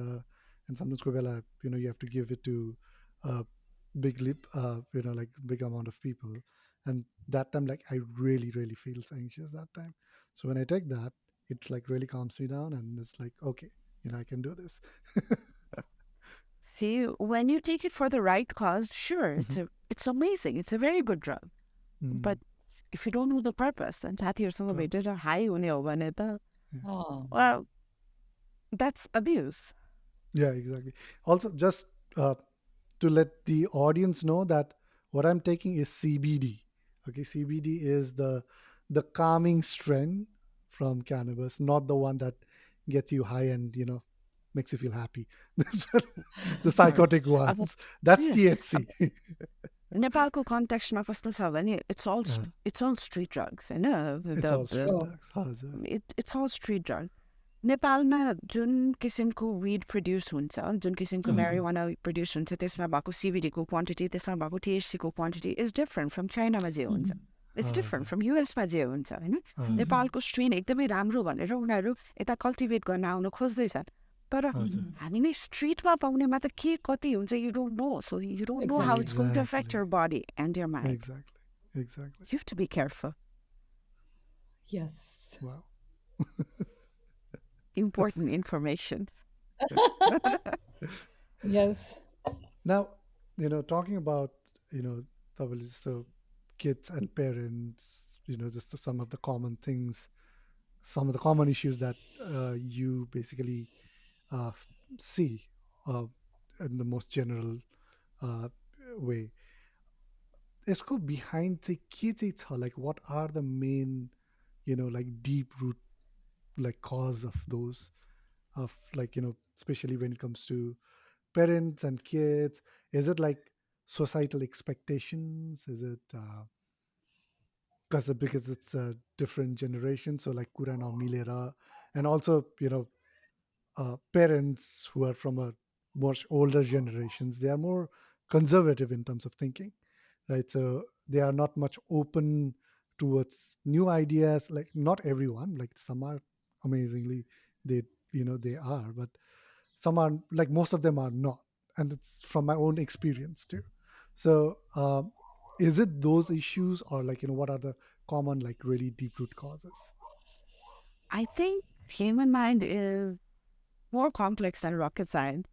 and sometimes कोही बेला you have to give it to big like big amount of people, and that time like I really feels anxious that time. So when I take that, it like really calms me down, and it's like okay, I can do this. See, when you take it for the right cause, sure, it's amazing. It's a very good drug. But if you don't know the purpose, and साथीहरूसँग भेटेर हाई हुने हो भने त well, that's abuse. Yeah, exactly. Also, just to let the audience know that what I'm taking is CBD. Okay, CBD is the calming strain from cannabis, not the one that gets you high and makes you feel happy. The Right. psychotic अब ones, that's yes, THC. अब नेपालको कन्टेक्स्टमा कस्तो छ भने Uh, it's all street drugs होइन it's all street Oh, drugs. Hazard. it's all street drug. नेपालमा जुन किसिमको विड प्रड्युस हुन्छ जुन किसिमको mhm, म्यारिवाना प्रड्युस हुन्छ त्यसमा भएको सिभिडीको क्वान्टिटी त्यसमा भएको टिएचसीको क्वान्टिटी इज डिफरेन्ट फ्रम चाइनामा जे हुन्छ mhm, it's different Hazard. From युएसमा जे हुन्छ होइन Hazard. mhm, नेपालको स्ट्रेन एकदमै राम्रो भनेर उनीहरू यता कल्टिभेट गर्न आउन खोज्दैछन् तर Hazard. mhm. हामी नै स्ट्रिटमा पाउनेमा त के कति हुन्छ you don't know so you don't know how Exactly. It's going to affect Exactly. Your body and your mind Exactly. Exactly. You have to be careful Yes. Wow. That's important information Yes. now, talking about, probably just the kids and parents, just some of the common things, some of the common issues that you basically uh, see uh, in the most general uh, way. यसको behind चाहिँ के चाहिँ छ, like what are the main, like deep root, like cause of those, of like, especially when it comes to parents and kids? Is it like societal expectations? Is it because it's a different generation, so like kura na milera, and also parents who are from a much older generations, they are more conservative in terms of thinking, right? So they are not much open towards new ideas. Like not everyone, like some are amazingly, they they are, but some are, like most of them are not, and it's from my own experience too. So is it those issues, or like what are the common, like really deep root causes? I think human mind is more complex than rocket science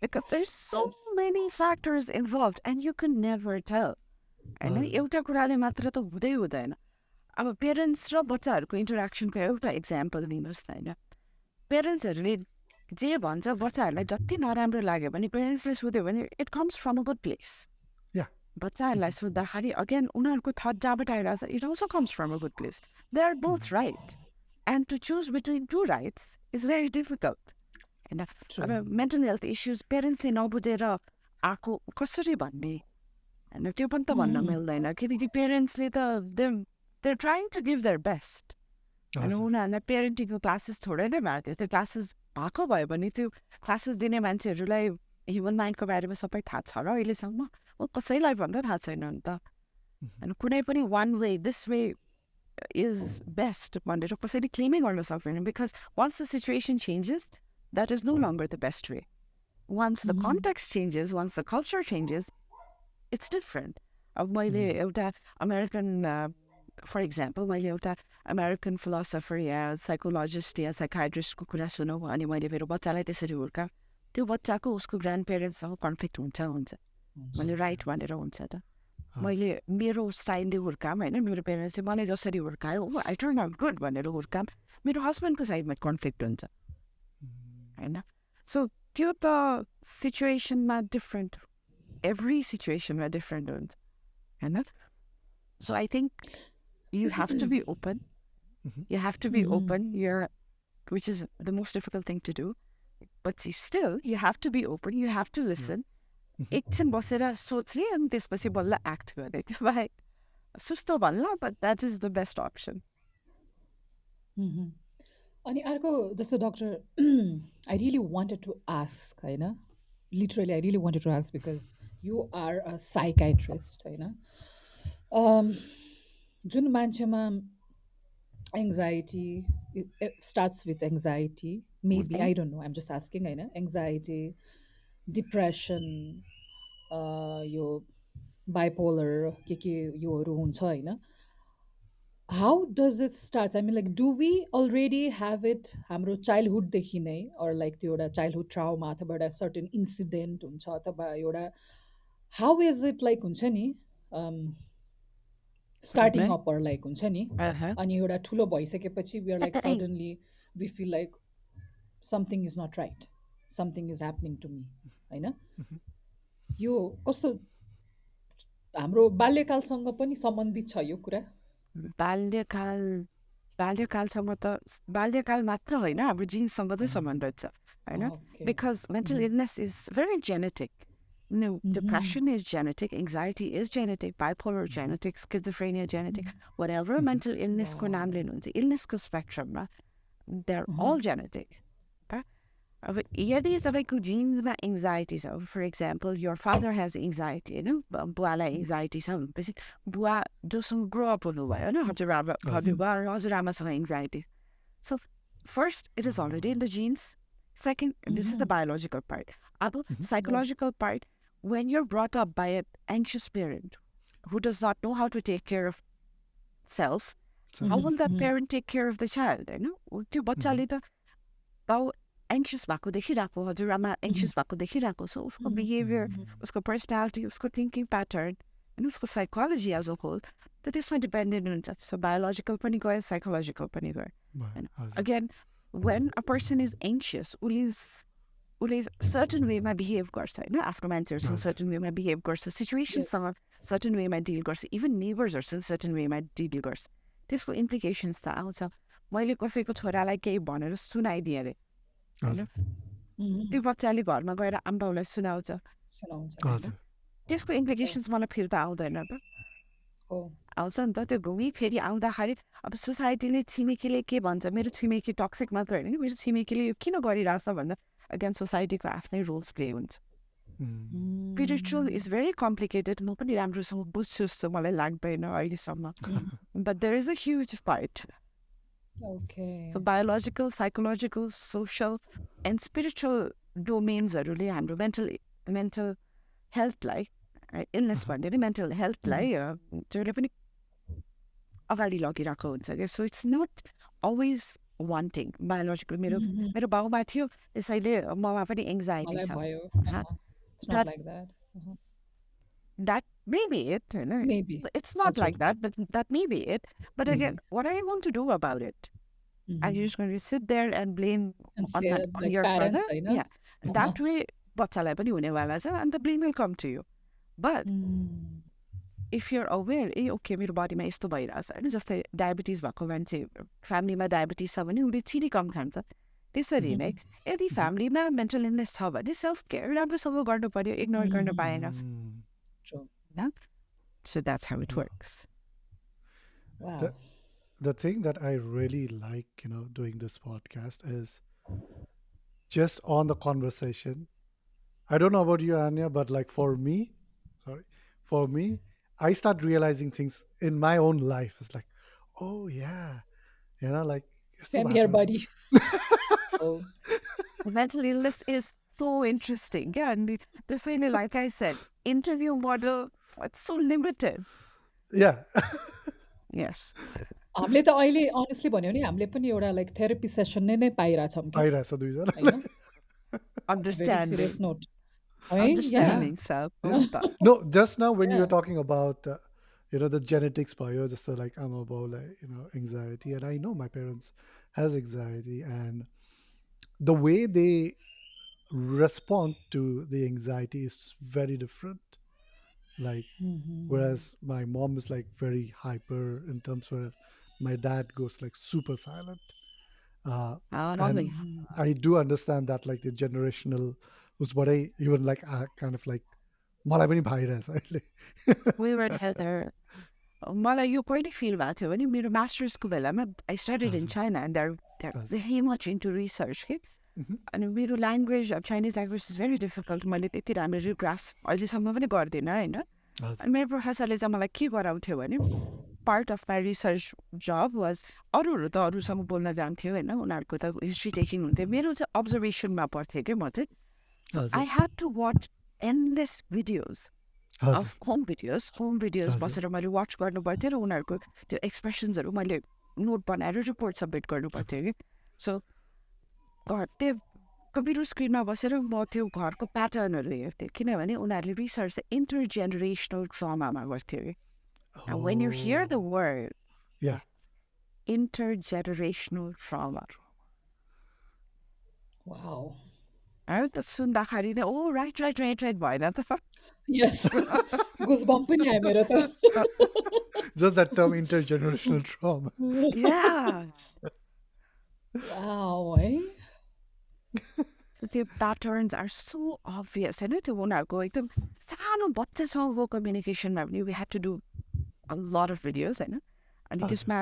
because there's so Yes. many factors involved and you can never tell. होइन Hazard. एउटा कुराले मात्र त हुँदै हुँदैन अब पेरेन्ट्स र बच्चाहरूको इन्टरेक्सनको एउटा इक्जाम्पल दिनुहोस् न होइन पेरेन्ट्सहरूले जे भन्छ बच्चाहरूलाई जति नराम्रो लाग्यो भने पेरेन्ट्सले सोध्यो भने it comes from a good place Yeah. बच्चाहरूलाई सोद्धाखेरि अगेन उनीहरूको थट जहाँबाट आइरहेछ it also comes from a good place they are both right and to choose between two rights is very difficult होइन True. अब मेन्टल हेल्थ इस्युज पेरेन्ट्सले नबुझेर आएको कसरी भन्ने होइन त्यो पनि त भन्न Mhm, मिल्दैन किनकि पेरेन्ट्सले त they trying to give their best होइन Hazard. उनीहरूलाई पेरेन्टिङको क्लासेस थोरै नै भएको थियो त्यो क्लासेस भएको भयो भने त्यो क्लासेस दिने मान्छेहरूलाई ह्युमन माइन्डको बारेमा सबै थाहा छ र अहिलेसम्म कसैलाई भन्दा थाहा छैन नि त होइन कुनै पनि one way this way is best भनेर कसैले क्लेमै गर्न सक्दैन because once the situation changes that is no longer the best way once the mhm, context changes once the culture changes it's different अब मैले एउटा अमेरिकन फर इक्जाम्पल मैले एउटा अमेरिकन फिलोसफर या साइकोलोजिस्ट या साइकाइट्रिस्टको कुरा सुनौँ अनि मैले मेरो बच्चालाई त्यसरी हुर्काएँ त्यो बच्चाको उसको ग्रान्ड पेरेन्ट्ससँग कन्फ्लिक्ट हुन्छ मैले राइट भनेर हुन्छ त मैले मेरो स्टाइलले हुर्काम होइन मेरो पेरेन्ट्सले मलाई जसरी हुर्कायो आई टर्न आउट गुड भनेर हुर्काम मेरो हस्बेन्डको साइडमा कन्फ्लिक्ट हुन्छ होइन सो त्यो त सिचुएसनमा डिफ्रेन्ट एभ्री सिचुएसनमा डिफ्रेन्ट हुन्छ होइन so I think you have to be open. You have to be mhm, open. Which is the most difficult thing to do. But you have to be open. You have to listen. एकछिन बसेर सोच्ने अनि त्यसपछि बल्ल एक्ट गर्ने त्यो बाहेक सुस्तो भन्ला but that is the best option. mhm. अनि अर्को जस्तो doctor I really wanted to ask होइन literally I really wanted to ask because you are a psychiatrist होइन जुन मान्छेमा anxiety starts with anxiety maybe Okay. I don't know I'm just asking होइन एङ्जाइटी डिप्रेसन यो बाइपोलर के योहरू हुन्छ होइन how does it start? I mean, like, do we already have it हाम्रो चाइल्डहुडदेखि नै or like त्यो एउटा चाइल्डहुड ट्राउमा अथवा एउटा सर्टेन इन्सिडेन्ट हुन्छ अथवा एउटा how is it like हुन्छ नि starting Right. Up or like हुन्छ नि Uh-huh. अनि एउटा ठुलो भइसकेपछि we are like suddenly we feel like something is not right, something is happening to me होइन यो कस्तो हाम्रो बाल्यकालसँग पनि सम्बन्धित छ यो कुरा बाल्यकाल बाल्यकालसम्म त बाल्यकाल मात्र होइन हाम्रो जिन्ससँग चाहिँ सम्बन्ध छ होइन Okay. Because mental illness is very genetic depression is genetic, anxiety is genetic, bipolar genetic, schizophrenia genetic, whatever mental illness को नामले हुन्छ illness को spectrum मा they're all genetic. अब यदि तपाईँको जिन्समा एङ्जाइटी छ for example your father has anxiety होइन बुवालाई एङ्जाइटी छ भनेपछि बुवा जोसँग ग्रो अप हुनुभयो होइन हजुरबा र हजुरआमासँग anxiety so first it is already in the genes second this is the biological part अब psychological part when you're brought up by an anxious parent who does not know how to take care of self how will that parent take care of the child होइन त्यो बच्चाले त बाउ एङ्सियस भएको देखिरहेको हजुरआमा एङ्सियस भएको देखिरहेको सो उसको बिहेभियर उसको पर्सनालिटी उसको थिङ्किङ प्याटर्न होइन उसको साइकोलोजी एज अ होल त त्यसमा डिपेन्डेन्ट हुन्छ सो बायोलोजिकल पनि गयो साइकोलोजिकल पनि गयो होइन again when a person is anxious उसले सर्टन वेमा बिहेभ गर्छ होइन आफ्नो मान्छेहरूसँग सर्टन वेमा बिहेभ गर्छ सिचुएसनसँग सर्टन वेमा डिल गर्छ इभन नेबर्सहरूसँग सर्टन वेमा डिल गर्छ त्यसको इम्प्लिकेसन्स त आउँछ मैले कसैको छोरालाई केही भनेर सुनाइदिएँ अरे होइन त्यो बच्चाले घरमा गएर आम्बाउलाई सुनाउँछ त्यसको इम्प्लिकेसन्स मलाई फिर्ता आउँदैन त आउँछ नि त त्यो घुमी फेरि आउँदाखेरि अब सोसाइटीले छिमेकीले के भन्छ मेरो छिमेकी टक्सिक मात्र होइन कि मेरो छिमेकीले यो किन गरिरहेछ भन्दा अगेन सोसाइटीको आफ्नै रोल्स प्ले हुन्छ स्पिरिचुअल इज भेरी कम्प्लिकेटेड म पनि राम्रोसँग बुझ्छु जस्तो मलाई लाग्दैन अहिलेसम्म but there is a huge part Okay. So biological, psychological, social and spiritual domains-हरूले हाम्रो mental health-लाई illness भन्ने नि mental health-लाई जसले पनि अगाडि लगिरहेको हुन्छ क्या so it's not always one thing biological मेरो बाउमा थियो त्यसैले ममा पनि एङ्जाइटी छ It's not like that. that may be it होइन Maybe. it's not like that but that may be it but again what are you going to do about it are you just going to sit there and blame And on, say, on like, your parents, father होइन? yeah that way बच्चालाई पनि हुनेवाला छ and the blame will come to you but if you're aware A okay मेरो बडीमा यस्तो भइरहेछ होइन जस्तै डायबिटिज भएको मान्छे फ्यामिलीमा डायबिटिज छ भने उसले चिनी कम खान्छ त्यसरी नै यदि फ्यामिलीमा मेन्टल इलनेस छ भने सेल्फ केयर राम्रोसँग गर्नु पर्यो इग्नोर गर्न पाएन True. so that's how it works Wow. The thing that I really like, doing this podcast is just on the conversation. I don't know about you, Anya, but like for me, I start realizing things in my own life. It's like, oh yeah, like Same here, buddy. Oh. mental illness is so interesting yeah and त्यसैले like I said interview model it's so limited Yeah. yes हामीले त अहिले अनेस्टली भन्यो भने हामीले पनि एउटा लाइक थेरापी सेसन नै पाइरहेछौँ कि पाइरहेछ दुईजना होइन भेरी understanding सिरियस नोट है या understanding self No, just now when you were Yeah. talking about the genetics bio, just like I'm about anxiety, and I know my parents has anxiety, and the way they respond to the anxiety is very different. Like whereas my mom is like very hyper in terms where my dad goes like super silent. lovely. And I do understand that like the generational was what I even like kind of like मलाई पनि भइरहेछ अहिले we were together मलाई यो पहिले फिल भएको थियो भने मेरो मास्टर्सको बेलामा I studied in China and they're very much into research के अनि मेरो ल्याङ्ग्वेज अब Chinese language is very difficult मैले त्यति राम्ररी ग्रास अहिलेसम्म पनि गर्दिनँ होइन अनि मेरो प्रोफेसरले चाहिँ मलाई के गराउँथ्यो भने पार्ट अफ माई रिसर्च जब वाज अरूहरू त अरूसँग बोल्न जान्थ्यो होइन उनीहरूको त हिस्ट्री टेकिङ हुन्थ्यो मेरो चाहिँ अब्जर्भेसनमा पर्थ्यो क्या म चाहिँ I had to watch endless videos of home videos बसेर मैले वाच गर्नु पर्थ्यो र उनीहरूको त्यो एक्सप्रेसन्सहरू मैले नोट बनाएर रिपोर्ट सब्मिट गर्नु पर्थ्यो कि सो घर त्यो कम्प्युटर स्क्रिनमा बसेर म त्यो घरको प्याटर्नहरू हेर्थेँ किनभने उनीहरूले रिसर्च इन्टरजेनेरेसनल ट्रमामा गर्थ्यो कि when you hear the word Yeah. intergenerational trauma Wow. है त सुन्दाखेरि नै ओ राइट भएन त Yes. Goosebump पनि आयो मेरो त Just that term intergenerational trauma. Yeah. Wow, eh? The patterns are so obvious. होइन त्यो उनीहरूको एकदम सानो बच्चासँगको कम्युनिकेसनमा पनि we had to do a lot of videos होइन अनि हजुर त्यसमा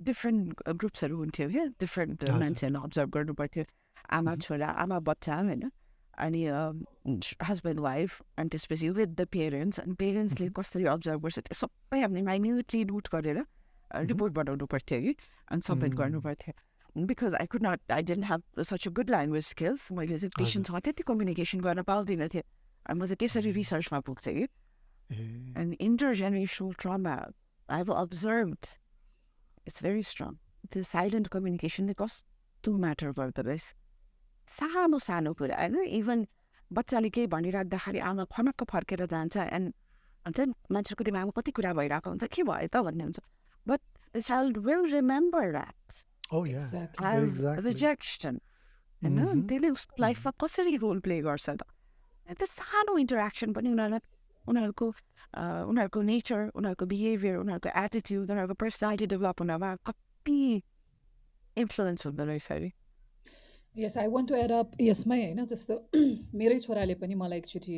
डिफ्रेन्ट ग्रुप्सहरू हुन्थ्यो क्या डिफ्रेन्ट हजुर मान्छेहरूलाई अब्जर्भ गर्नु पर्थ्यो आमा मह्म, छोरा आमा बच्चा होइन अनि हस्बेन्ड वाइफ अनि त्यसपछि विथ द पेरेन्ट्स अनि पेरेन्ट्सले मह्म, कसरी अब्जर्भ गर्छ त्यो सबै हामीले माइन्युटली नोट गरेर मह्म, रिपोर्ट बनाउनु पर्थ्यो कि अनि सबमिट गर्नु मह्म, पर्थ्यो because I didn't have such a good language skills मैले चाहिँ हजुर पेसेन्टसँग त्यति कम्युनिकेसन गर्न पाउँदिनँ थिएँ अनि म चाहिँ त्यसरी रिसर्चमा पुग्थेँ कि ए and intergenerational trauma I've observed it's very strong. The silent communication ले कस्तो म्याटर गर्दो रहेछ सानो सानो कुरा होइन इभन बच्चाले केही भनिराख्दाखेरि आमा फनक्क फर्केर जान्छ एन्ड हुन्छ नि मान्छेको दिमागमा कति कुरा भइरहेको हुन्छ के भयो त भन्ने हुन्छ but the child will remember that Oh yeah, Exactly. As exactly. Rejection होइन Mm-hmm. त्यसले उसको लाइफमा कसरी रोल प्ले गर्छ त त्यो सानो इन्टरेक्सन पनि उनीहरूको उनीहरूको नेचर उनीहरूको बिहेभियर उनीहरूको एटिट्युड उनीहरूको पर्सनालिटी डेभलप हुनमा कति इन्फ्लुएन्स हुँदो रहेछ अरे yes I want to add up यसमै होइन जस्तो मेरै छोराले पनि मलाई एकचोटि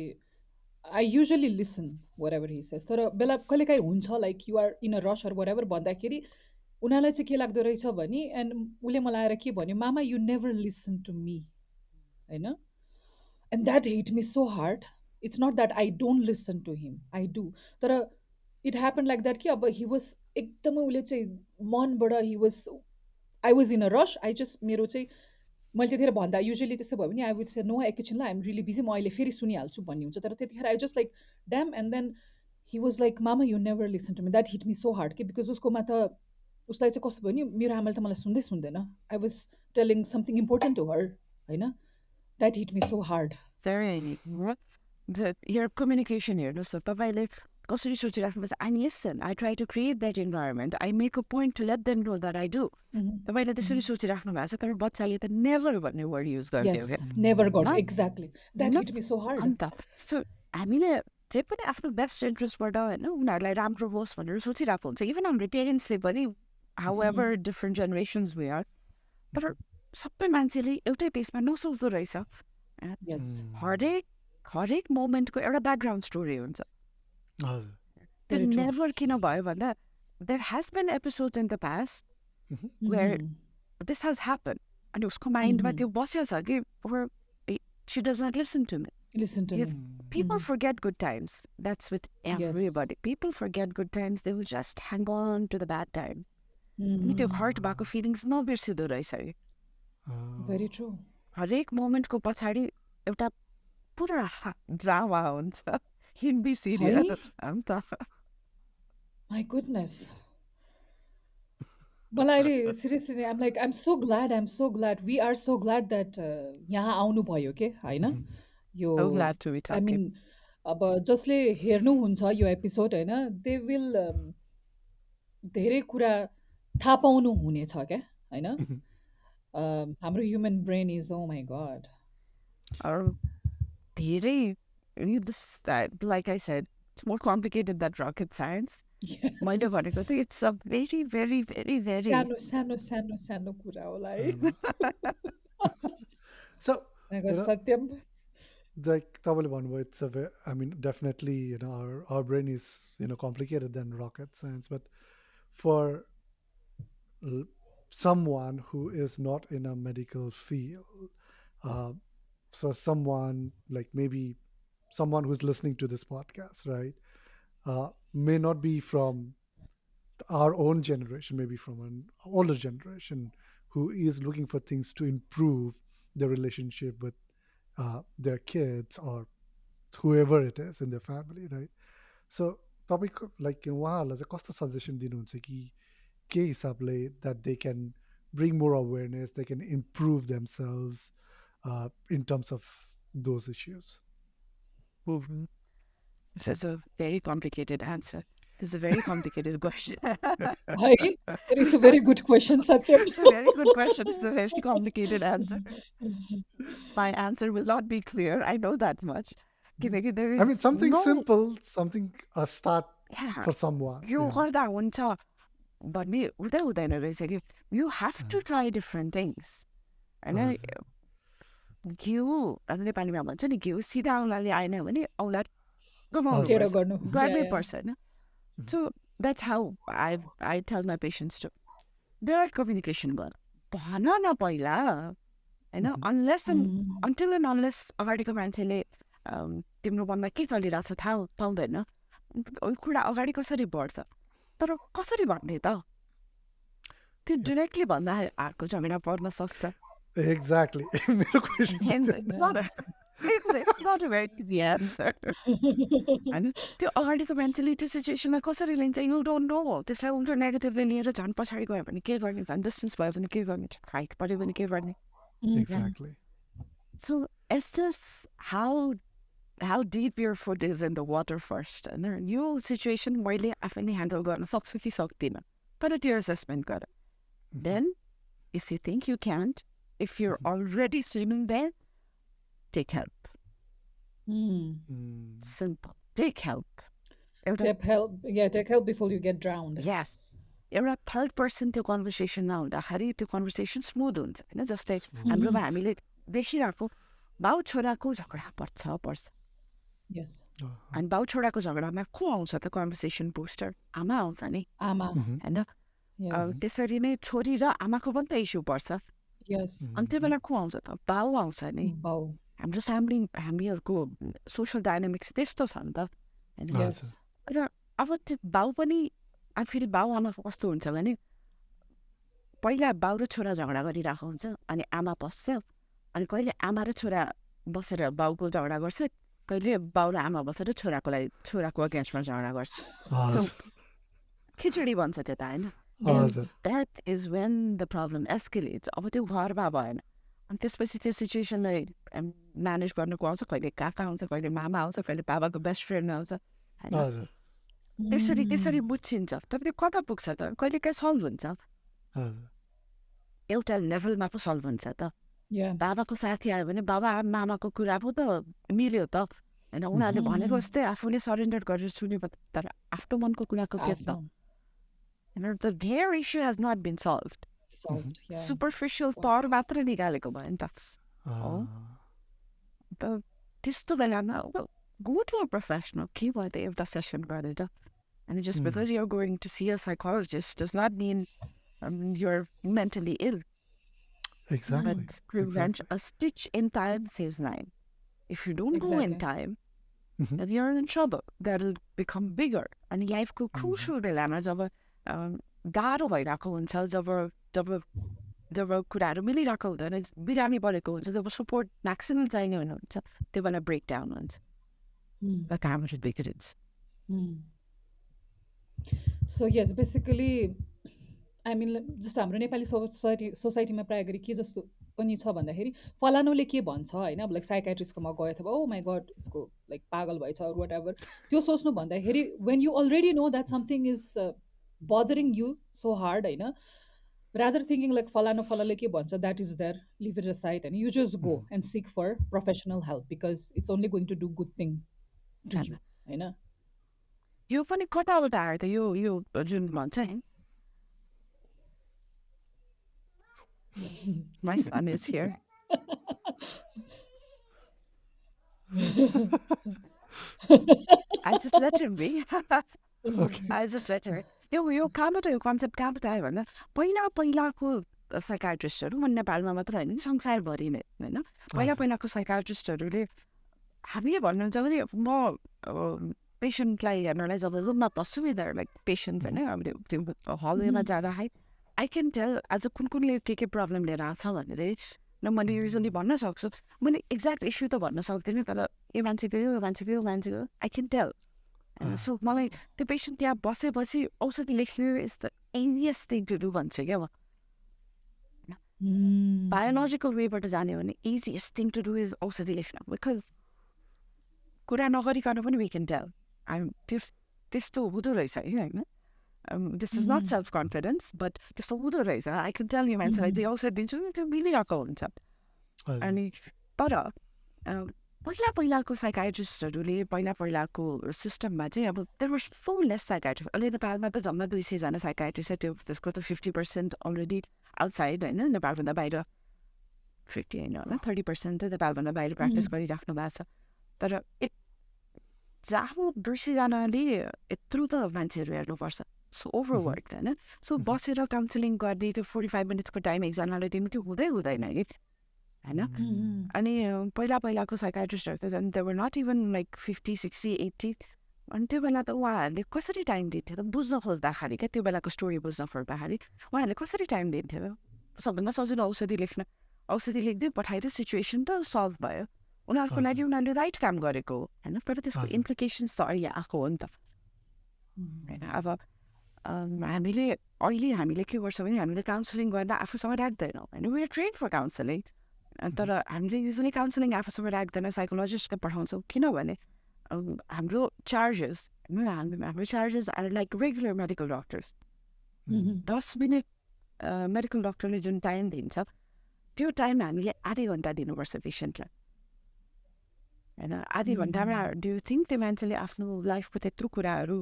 I usually listen whatever he says तर बेला कहिलेकाहीँ हुन्छ like you are in a rush or whatever भन्दाखेरि उनीहरूलाई चाहिँ के लाग्दो रहेछ भने एन्ड उसले मलाई आएर के भन्यो mama you never listen to me होइन and that hit me so hard it's not that I don't listen to him I do तर इट ह्यापन लाइक द्याट कि अब हि वाज एकदमै उसले चाहिँ मनबाट he was I was in a rush I just मेरो चाहिँ मैले त्यतिखेर भन्दा युजली त्यस्तो भयो भने आई वुड से नो एकैछिनलाई आइम रियली बिजी म अहिले फेरि सुनिहाल्छु भन्ने हुन्छ तर त्यतिखेर I just like damn and then he was like mama you never listen to me that hit me so hard कि बिकज उसकोमा त उसलाई चाहिँ कस्तो भयो नि मेरो आमाले त मलाई सुन्दै सुन्दैन I was telling something important to her होइन that hit me so hard your communication हेर्नुहोस् तपाईँले कसरी सोचिराख्नुपर्छ I listen I try to create that environment I make a point to let them know that I do तपाईँले त्यसरी सोचिराख्नु भएको छ तर बच्चाले त नेभर भन्ने वर्ड युज गर्थ्यो यस क्या नेभर गट होइन? Exactly that hit me so hard अन्त सो हामीले जे पनि आफ्नो बेस्ट इन्ट्रेस्टबाट होइन उनीहरूलाई राम्रो होस् भनेर सोचिरहेको हुन्छ इभन हाम्रो पेरेन्ट्सले पनि however different generations we are तर सबै मान्छेले एउटै पेसमा नसोच्दो रहेछ यस हरेक हरेक मोमेन्टको एउटा ब्याकग्राउन्ड स्टोरी हुन्छ हजुर त्यो Very true. नेभर किन भयो भन्दा there has been episode in the past where this has happen अनि उसको माइन्डमा त्यो बसेको छ कि she does not listen to me listen to You- me people forget good times. That's with everybody. People forget good times. They will just hang on to the bad times. अनि त्यो हर्ट भएको फिलिङ्स नबिर्सिँदो रहेछ अरे भेरी ट्रु हरेक मोमेन्टको पछाडि एउटा पुरा ड्रामा हुन्छ हिन्दी सिरियल अन्त माई गुडनेस मलाई अहिले seriously I'm like I'm so glad we are so glad that यहाँ आउनुभयो के होइन यो So glad to be I talking. Mean अब जसले हेर्नुहुन्छ यो एपिसोड होइन दे विल धेरै कुरा थाहा पाउनु हुनेछ क्या होइन हाम्रो human brain is oh my god अरू धेरै like I said it's more complicated that rocket science मैले भनेको त it's a very very very very सानो सानो सानो सानो कुरा होला है So, अगर you know, सत्यम like तपाईँले भन्नुभयो, it's a very, I mean, definitely, our brain is, complicated than rocket science, but for l- someone who is not in a medical field, uh, so someone like maybe someone who's listening to this podcast, right, may not be from our own generation, maybe from an older generation who is looking for things to improve their relationship with their kids or whoever it is in their family, right? So तपाईँको लाइक उहाँहरूलाई चाहिँ कस्तो सजेसन दिनुहुन्छ कि के हिसाबले that they can bring more awareness they can improve themselves in terms of those issues This is a very complicated answer. This is a very complicated question. है तर it's a very good question Satyam It's a very good question. It's a very complicated answer. My answer will not be clear. I know that much. किनकि there is I mean, something no simple, something a start Yeah, for someone. यो Yeah. गर्दा हुन्छ भन्ने हुँदैन रहेछ कि you have to try different things होइन हजुर, घिउ अब नेपालीमा भन्छ नि घिउ सिधा औँलाले आएन भने औँला घुमाउनु हजुर। टेढो पर्छ गर्नु गर्नै या पर्छ होइन so that's how I tell my patients to direct communication गर भन न पहिला होइन अनलेस अन्टिल एन्ड अनलेस अगाडिको मान्छेले तिम्रो मनमा के चलिरहेछ थाहा पाउँदैन कुरा अगाडि कसरी बढ्छ तर कसरी भन्ने त त्यो डिरेक्टली भन्दा हातको झमेला पर्न सक्छ Exactly. मेरो question Hence, it's not a, it's not a very easy answer. होइन त्यो अगाडिको मान्छेले त्यो सिचुएसनलाई कसरी लिन्छ यु डोन्ट नो त्यसलाई उल्टो नेगेटिभली लिएर झन् पछाडि गयो भने के गर्ने झन् डिस्टेन्स भयो भने के गर्ने हाइट पऱ्यो भने के गर्ने Exactly. So it's just how deep your foot is in the water first होइन यो सिचुएसन मैले आफैले ह्यान्डल गर्न सक्छु कि सक्दिनँ तर त्यो एसेसमेन्ट गर then if you think you can't if you're already swimming there take help simple take help एउटा take help before you get drowned. यस एउटा थर्ड पर्सन त्यो कन्भर्सेसनमा हुँदाखेरि त्यो कन्भर्सेसन स्मुथ हुन्छ होइन जस्तै हाम्रोमा हामीले देखिरहेको बाउ छोराको झगडा पर्छ Yes. अनि बाउ छोराको झगडामा को आउँछ त कन्भर्सेसन बुस्टर आमा आउँछ नि Ama. होइन Yes. त्यसरी नै छोरी र आमाको पनि त इस्यु पर्छ Yes. अनि त्यो बेला को आउँछ त बाउ आउँछ नि Bow. हाम्रो हामीहरूको सोसल डाइनामिक्स त्यस्तो छ नि त होइन Yes. र अब त्यो बाउ पनि अब फेरि बाउ आमा कस्तो हुन्छ भने पहिला बाउ र छोरा झगडा गरिरहेको हुन्छ अनि आमा पस्छ अनि कहिले आमा र छोरा बसेर बाउको झगडा गर्छ कहिले बाउ र आमा बसेर छोराको अगेन्स्टमा झगडा गर्छ सो खिचडी बन्छ त्यो त होइन हजुर, that is when the problem escalates अब त्यो घरमा भएन अनि त्यसपछि त्यो सिचुएसनलाई म्यानेज गर्नुको आउँछ कहिले काका आउँछ कहिले मामा आउँछ कहिले बाबाको बेस्ट फ्रेन्ड आउँछ होइन हजुर, त्यसरी बुझिन्छ तर त्यो कता पुग्छ त कहिले काहीँ सल्भ हुन्छ हजुर, एउटा लेभलमा पो सल्भ हुन्छ त Yeah. बाबाको साथी आयो भने बाबा मामाको कुरा पो त मिल्यो त होइन उनीहरूले भनेको जस्तै आफूले सरेन्डर गरेर सुन्यो तर आफ्नो मनको कुराको के त होइन the very issue has not been solve Solved. Yeah. Superficial तौर मात्र निकालेको भयो नि त त्यस्तो बेलामा गो टु अ प्रोफेसनल के भयो त एउटा सेसन गरेर अनि just because you're going to see a psychologist does not mean you're mentally ill Exactly. but prevent a stitch in time saves nine. If you don't go in time, then you're in trouble. That'll become bigger. And lifeको crucial बेलामा जब गाह्रो भइरहेको हुन्छ जब कुराहरू मिलिरहेको हुँदैन बिरामी परेको हुन्छ जब सपोर्ट म्याक्सिमम चाहिने हुन्छ त्यो बेला ब्रेक डाउन हुन्छ the camera begins. So yes, basically, I mean, जस्तो हाम्रो नेपाली सोसाइटीमा प्रायः गरी के जस्तो पनि छ भन्दाखेरि फलानुले के भन्छ होइन अब लाइक साइकाट्रिस्टकोमा गयो अथवा ओ माई गड उसको लाइक पागल भएछ वाट एभर त्यो सोच्नु भन्दाखेरि when you already know that something is bothering you so hard होइन रादर थिङ्किङ लाइक फलाले के भन्छ that is there leave it aside होइन you just go and seek for professional help because it's only going to do good thing to you होइन यो पनि कताबाट आयो त यो जुन भन्छ नि My son is here. I just let him be. I just let him. यो कहाँबाट यो कन्सेप्ट कहाँबाट आयो भन्दा पहिलाको साइकाट्रिस्टहरू म नेपालमा मात्र होइन संसारभरि नै होइन पहिलाको साइकाट्रिस्टहरूले हामीले भन्नुहुन्छ भने म पेसेन्टलाई हेर्नलाई जब रुममा पस्छु विदर लाइक पेसेन्ट होइन हामीले त्यो हलवेमा जाँदाखेरि आई क्यान टेल आज कुनले के प्रब्लम लिएर आएको छ भनेर न मैले युजली भन्न सक्छु मैले एक्ज्याक्ट इस्यु त भन्न सक्दिनँ तर यो मान्छेको आई क्यान टेल सो मलाई त्यो पेसेन्ट त्यहाँ बसेपछि औषधि लेख्नु is the easiest thing to do भन्छ क्या म बायोलोजिकल वेबाट जाने भने easiest thing to do is औषधि लेख्न बिकज कुरा नगरिकन पनि वी क्यान टेल त्यस्तो हुँदो रहेछ है होइन this is not self-confidence, but त्यस्तो हुँदो रहेछ आई क्यान टेल यु मान्छेलाई चाहिँ औषध दिन्छु त्यो मिलिरहेको हुन्छ अनि तर पहिलाको साइकाइट्रिस्टहरूले पहिलाको सिस्टममा चाहिँ अब there was so less psychiatrist. अहिले नेपालमा त जम्मा 200जना साइकाइट्रिस्ट छ. त्यसको त 50% अलरेडी आउटसाइड होइन, नेपालभन्दा बाहिर. 50 होइन होला, 30% त नेपालभन्दा बाहिर प्र्याक्टिस गरिराख्नु भएको छ. तर जहाँ 200जनाले यत्रो त मान्छेहरू हेर्नुपर्छ. सो ओभरवर्क होइन. सो बसेर काउन्सिलिङ गर्ने त्यो 45 मिनट्सको टाइम एकजनाले दिनु त्यो हुँदैन कि होइन. अनि पहिलाको साइकाइट्रिस्टहरू त झन् they were not even like 50, 60, 80. अनि त्यो बेला त उहाँहरूले कसरी टाइम दिन्थ्यो त बुझ्न खोज्दाखेरि क्या, त्यो बेलाको स्टोरी बुझ्न खोज्दाखेरि उहाँहरूले कसरी टाइम दिन्थ्यो. सबभन्दा सजिलो औषधि लेख्न, औषधि लेखिदियो पठाइदियो, सिचुएसन त सल्भ भयो. उनीहरूको लागि उनीहरूले राइट काम गरेको हो होइन. तर त्यसको इम्प्लिकेसन्स त अहिले आएको हो नि त होइन. अब हामीले के गर्छौँ भने हामीले काउन्सिलिङ गर्दा आफूसँग राख्दैनौँ होइन. We are train for counselling. तर हामीले युजली काउन्सिलिङ आफूसँग राख्दैन, साइकोलोजिस्टलाई पठाउँछौँ. किनभने हाम्रो चार्जेस हाम्रो charges are like regular medical doctors. 10 minute medical डक्टरले जुन टाइम दिन्छ त्यो टाइम हामीले आधी घन्टा दिनुपर्छ पेसेन्टलाई होइन. आधी घन्टामा डु यु थिङ्क त्यो मान्छेले आफ्नो लाइफको त्यत्रो कुराहरू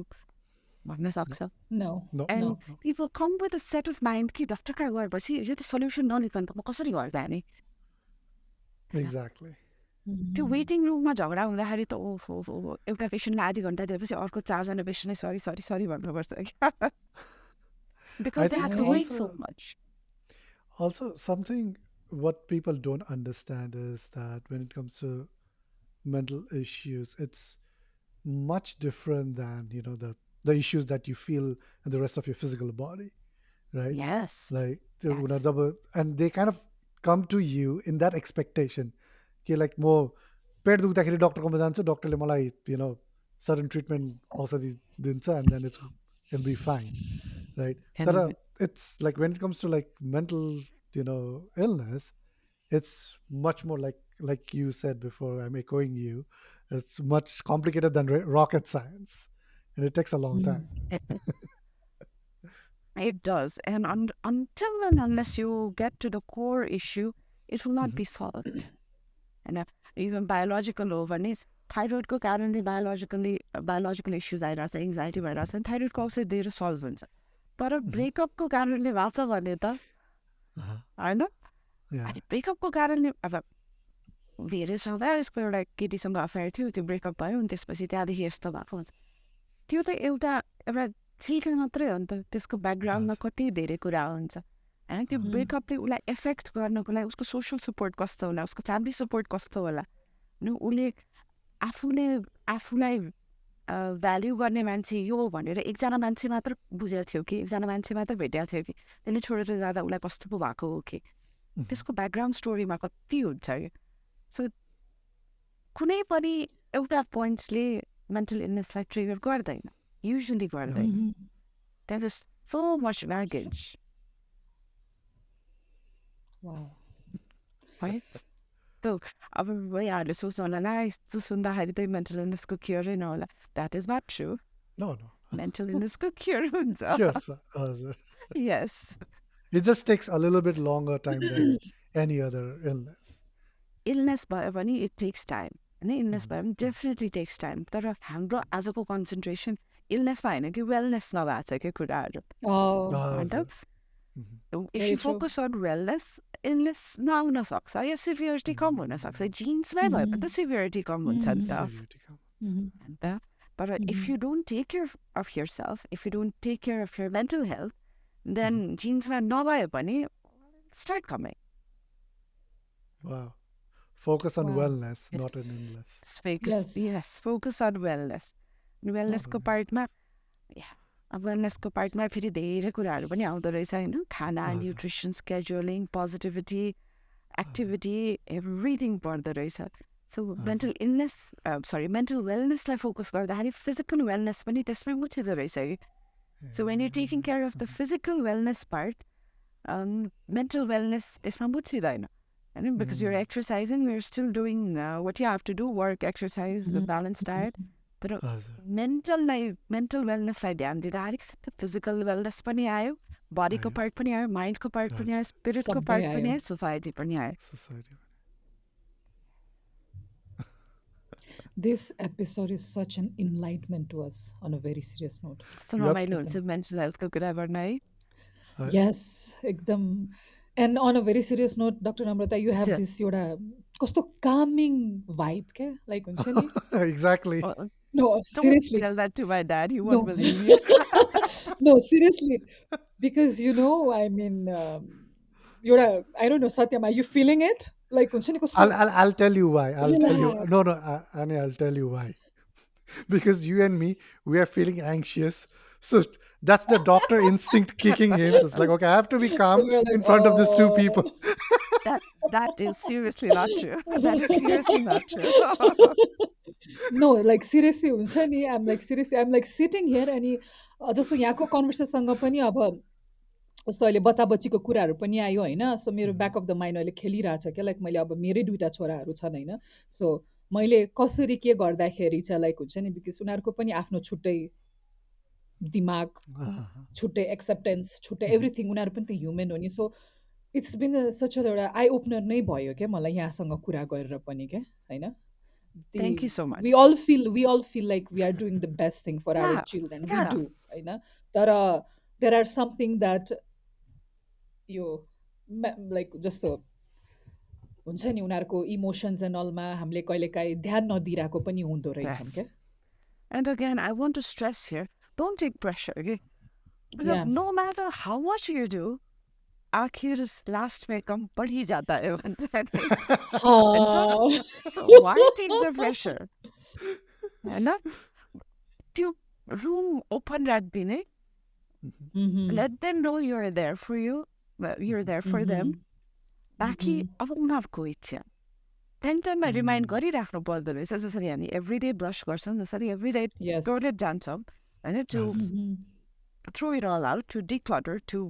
भन्न सक्छ? And people come with a set of mind कि डक्टर कहाँ गएपछि यो त सल्युसन ननिकन त म कसरी घर जाने. एक्ज्याक्टली. त्यो वेटिङ रुममा झगडा हुँदाखेरि त एउटा पेसेन्टलाई आधी घन्टा दिएपछि अर्को 4जना पेसेन्टलाई सरी भन्नुपर्छ because they have to wait so much. Also, something what people don't understand is that when it comes to mental issues, it's much different than the issues that you feel in the rest of your physical body, right? Yes. Like and they kind of come to you in that expectation. कि लाइक म पेट दुख्दाखेरि डक्टरकोमा जान्छु, डक्टरले मलाई सर्टन ट्रिटमेन्ट औषधि दिन्छ and then it's will be fine, right? तर it's like when it comes to like mental illness, it's much more like you said before, I'm echoing you, it's much complicated than rocket science, and it takes a long time. It does, and until and unless you get to the core issue, it will not be solved. होइन. इभन बायोलोजिकल हो भने थाइरोइडको कारणले बायोलोजिकल इस्युज आइरहेछ, एङ्जाइटी भइरहेछ भने थाइरोइडको औषधि दिएर सल्भ हुन्छ. तर ब्रेकअपको कारणले भएको छ भने त होइन. अनि ब्रेकअपको कारणले अब धेरै सौदा यसको एउटा केटीसँग अफेयर थियो, त्यो ब्रेकअप भयो अनि त्यसपछि त्यहाँदेखि यस्तो भएको हुन्छ. त्यो त एउटा छिल्का मात्रै हो नि त. त्यसको ब्याकग्राउन्डमा कति धेरै कुरा हुन्छ होइन. त्यो ब्रेकअपले उसलाई एफेक्ट गर्नको लागि उसको सोसियल सपोर्ट कस्तो होला, उसको फ्यामिली सपोर्ट कस्तो होला होइन. उसले आफूलाई भ्याल्यु गर्ने मान्छे यो भनेर एकजना मान्छे मात्र बुझेको थियो कि एकजना मान्छे मात्र भेटेको थियो कि त्यसले छोडेर जाँदा उसलाई कस्तो पो भएको हो कि. त्यसको ब्याकग्राउन्ड स्टोरीमा कति हुन्छ कि. सो कुनै पनि एउटा पोइन्ट्सले मेन्टल इलनेसलाई ट्रिगर गर्दैन, युजली गर्दैन. That is so much baggage. है त अब यहाँहरूले सोच्नु होला ला यस्तो सुन्दाखेरि त मेन्टल इलनेसको क्योरै नहोला. That is not true. Mental इलनेसको क्योर हुन्छ. Yes. It just takes a little bit longer time than any other illness. Illness भयो भने it takes time होइन. इलनेस भयो भने डेफिनेटली टेक्स टाइम. तर हाम्रो आजको कन्सन्ट्रेसन इलनेसमा होइन कि वेलनेसमा भएको छ क्या कुराहरू. If you focus on wellness, illness नआउन सक्छ या सिभियरिटी कम हुन सक्छ. जिन्समै भयो भने त सिभियरिटी कम हुन्छ नि त. But if you don't take care of yourself, if you don't take care of your mental health, then जिन्समा नभए पनि start coming. Wow. Focus on wellness, not on illness. Yes, focus on wellness. Wellnessको पार्टमा वेलनेसको पार्टमा फेरि धेरै कुराहरू पनि आउँदो रहेछ होइन. खाना, nutrition, scheduling, positivity, activity, everything पर्दो रहेछ. सो मेन्टल वेलनेसलाई फोकस गर्दाखेरि फिजिकल वेलनेस पनि त्यसमै मुछिँदो रहेछ कि. So when you taking care of the physical wellness part, mental wellness त्यसमा मुछिँदैन होइन. Because you're exercising, you're still doing what you have to do, work, exercise, balance diet. तर मेन्टल वेलनेसलाई ध्यान दिँदाखेरि त्यो फिजिकल वेलनेस पनि आयो, बडीको पार्ट पनि आयो, माइन्डको पार्ट पनि आयो, स्पिरिटको पार्ट पनि आयो, सोसाइटी पनि आयो. This episode is such an enlightenment to us on a very serious note. कस्तो Yep. रमाइलो हुन्छ एकदम. मेन्टल हेल्थको कुरा गर्न है Yes, एकदम. And on a very serious note, Dr. Namrata, you have this एउटा कस्तो calming vibe क्या? Like हुन्छ नि? Exactly. No, Don't seriously. tell that to my dad. He won't No. believe you. No, seriously. Because I mean, एउटा I don't know, Satyam, are you feeling it? Like हुन्छ नि कस्तो I'll tell you why. I'll tell you. relax. No, no, Annie, I'll tell you why. Because you and me, we are feeling anxious. So that's the doctor instinct kicking in. So it's like, okay, I have to be So calm we're like, in front of these two people. oh. That is seriously not true. That is seriously not true. No, like seriously हुन्छ नि I'm like sitting here अनि जस्तो यहाँको कन्भर्सेससँग पनि अब जस्तो अहिले बच्चा बच्चीको कुराहरू पनि आयो होइन सो मेरो ब्याक अफ द माइन्ड अहिले खेलिरहेछ क्या लाइक मैले अब मेरै दुइटा छोराहरू छन् होइन सो मैले कसरी के गर्दाखेरि चाहिँ लाइक हुन्छ नि बिकज उनीहरूको पनि आफ्नो छुट्टै दिमाग छुट्टै एक्सेप्टेन्स छुट्टै एभ्रिथिङ उनीहरू पनि त ह्युमन हो नि सो इट्स बिन सच एउटा आई ओपनर नै भयो क्या मलाई यहाँसँग कुरा गरेर पनि क्या होइन the Thank you so we much. all feel like we are doing the best thing for our Yeah, children we yeah. do होइन तर there are something that यो लाइक जस्तो हुन्छ नि उनीहरूको इमोसन्स एन्ड अलमा हामीले कहिलेकाहीँ ध्यान नदिइरहेको पनि हुँदो रहेछन् Yes. क्या And again, I want to stress here, don't take pressure. Okay? Because या no matter how much you do, आखिर लास्ट में कम पड़ ही जाता है भन्छ नि होइन so why take the pressure होइन त्यो रुम ओपन राखिदिने let them know you're there for you, you're there for them. बाँकी अब उनीहरूको इच्छा टाइम टाइममा रिमाइन्ड गरिराख्नु पर्दो रहेछ जसरी हामी एभ्री डे ब्रस गर्छौँ जसरी एभ्री डे यस टोइलेट जान्छौँ होइन to throw it all out to declutter to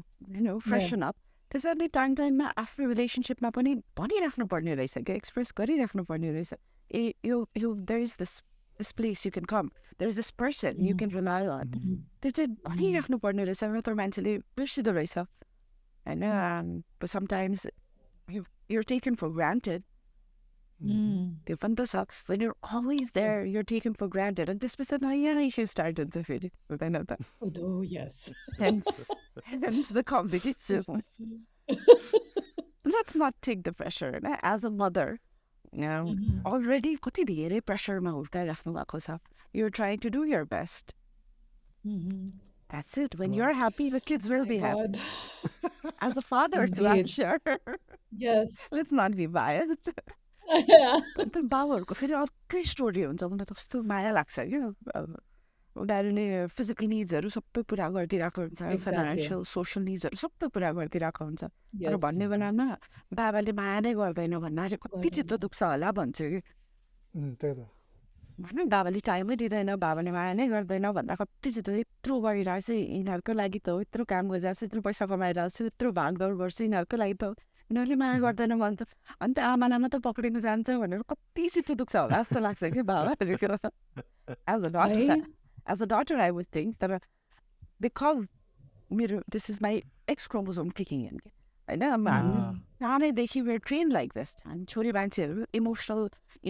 freshen up त्यसरी टाइम टाइममा आफ्नो रिलेसनसिपमा पनि भनिराख्नु पर्ने रहेछ क्या एक्सप्रेस गरिराख्नु पर्ने रहेछ ए यो there is this place you can come there is this person you can rely on त्यो चाहिँ भनिराख्नु पर्ने रहेछ र त मान्छेले बिर्सिँदो रहेछ होइन sometimes you're taken for granted. त्यो पनि त socks when you're always there, Yes. you're taken for granted. And this person, yeah, she started the video. हुँदैन त oh yes hence the complication. Let's not take the pressure. होइन as a mother, already कति धेरै प्रेसरमा हुर्काइराख्नु भएको छ. You're trying to do your best. That's it. When you're happy, the kids will be happy. God As a father, too, I'm Indeed. sure. yes Let's not be biased. yeah अन्त बाबुहरूको फेरि अर्कै स्टोरी हुन्छ उनीहरूलाई त कस्तो माया लाग्छ क्या उनीहरूले फिजिकल निड्सहरू सबै पुरा गरिदिरहेको हुन्छ Exactly. फाइनेन्सियल सोसियल निड्सहरू सबै पुरा गरिदिरहेको हुन्छ र yes भन्ने बेलामा बाबाले माया नै गर्दैन भन्नाले कति चित्त दुख्छ होला भन्छु कि त्यही त होइन बाबाले टाइमै दिँदैन बाबाले माया नै गर्दैन भन्दा कति चित्त यत्रो गरिरहेको छु यिनीहरूकै लागि त हो यत्रो काम गरिरहेको छु यत्रो पैसा कमाइरहेको छु यत्रो भागदौड गर्छु यिनीहरूकै लागि त हो यिनीहरूले माया गर्दैन भन्छ अन्त आमा त पक्रिनु जान्छ भनेर कति चित्त दुख्छ होला जस्तो लाग्छ कि बाबाहरूको है as a daughter I would think तर बिकज मेरो this is my X chromosome kicking in होइन हामी सानैदेखि वेयर ट्रेन लाइक दिस हामी छोरी मान्छेहरू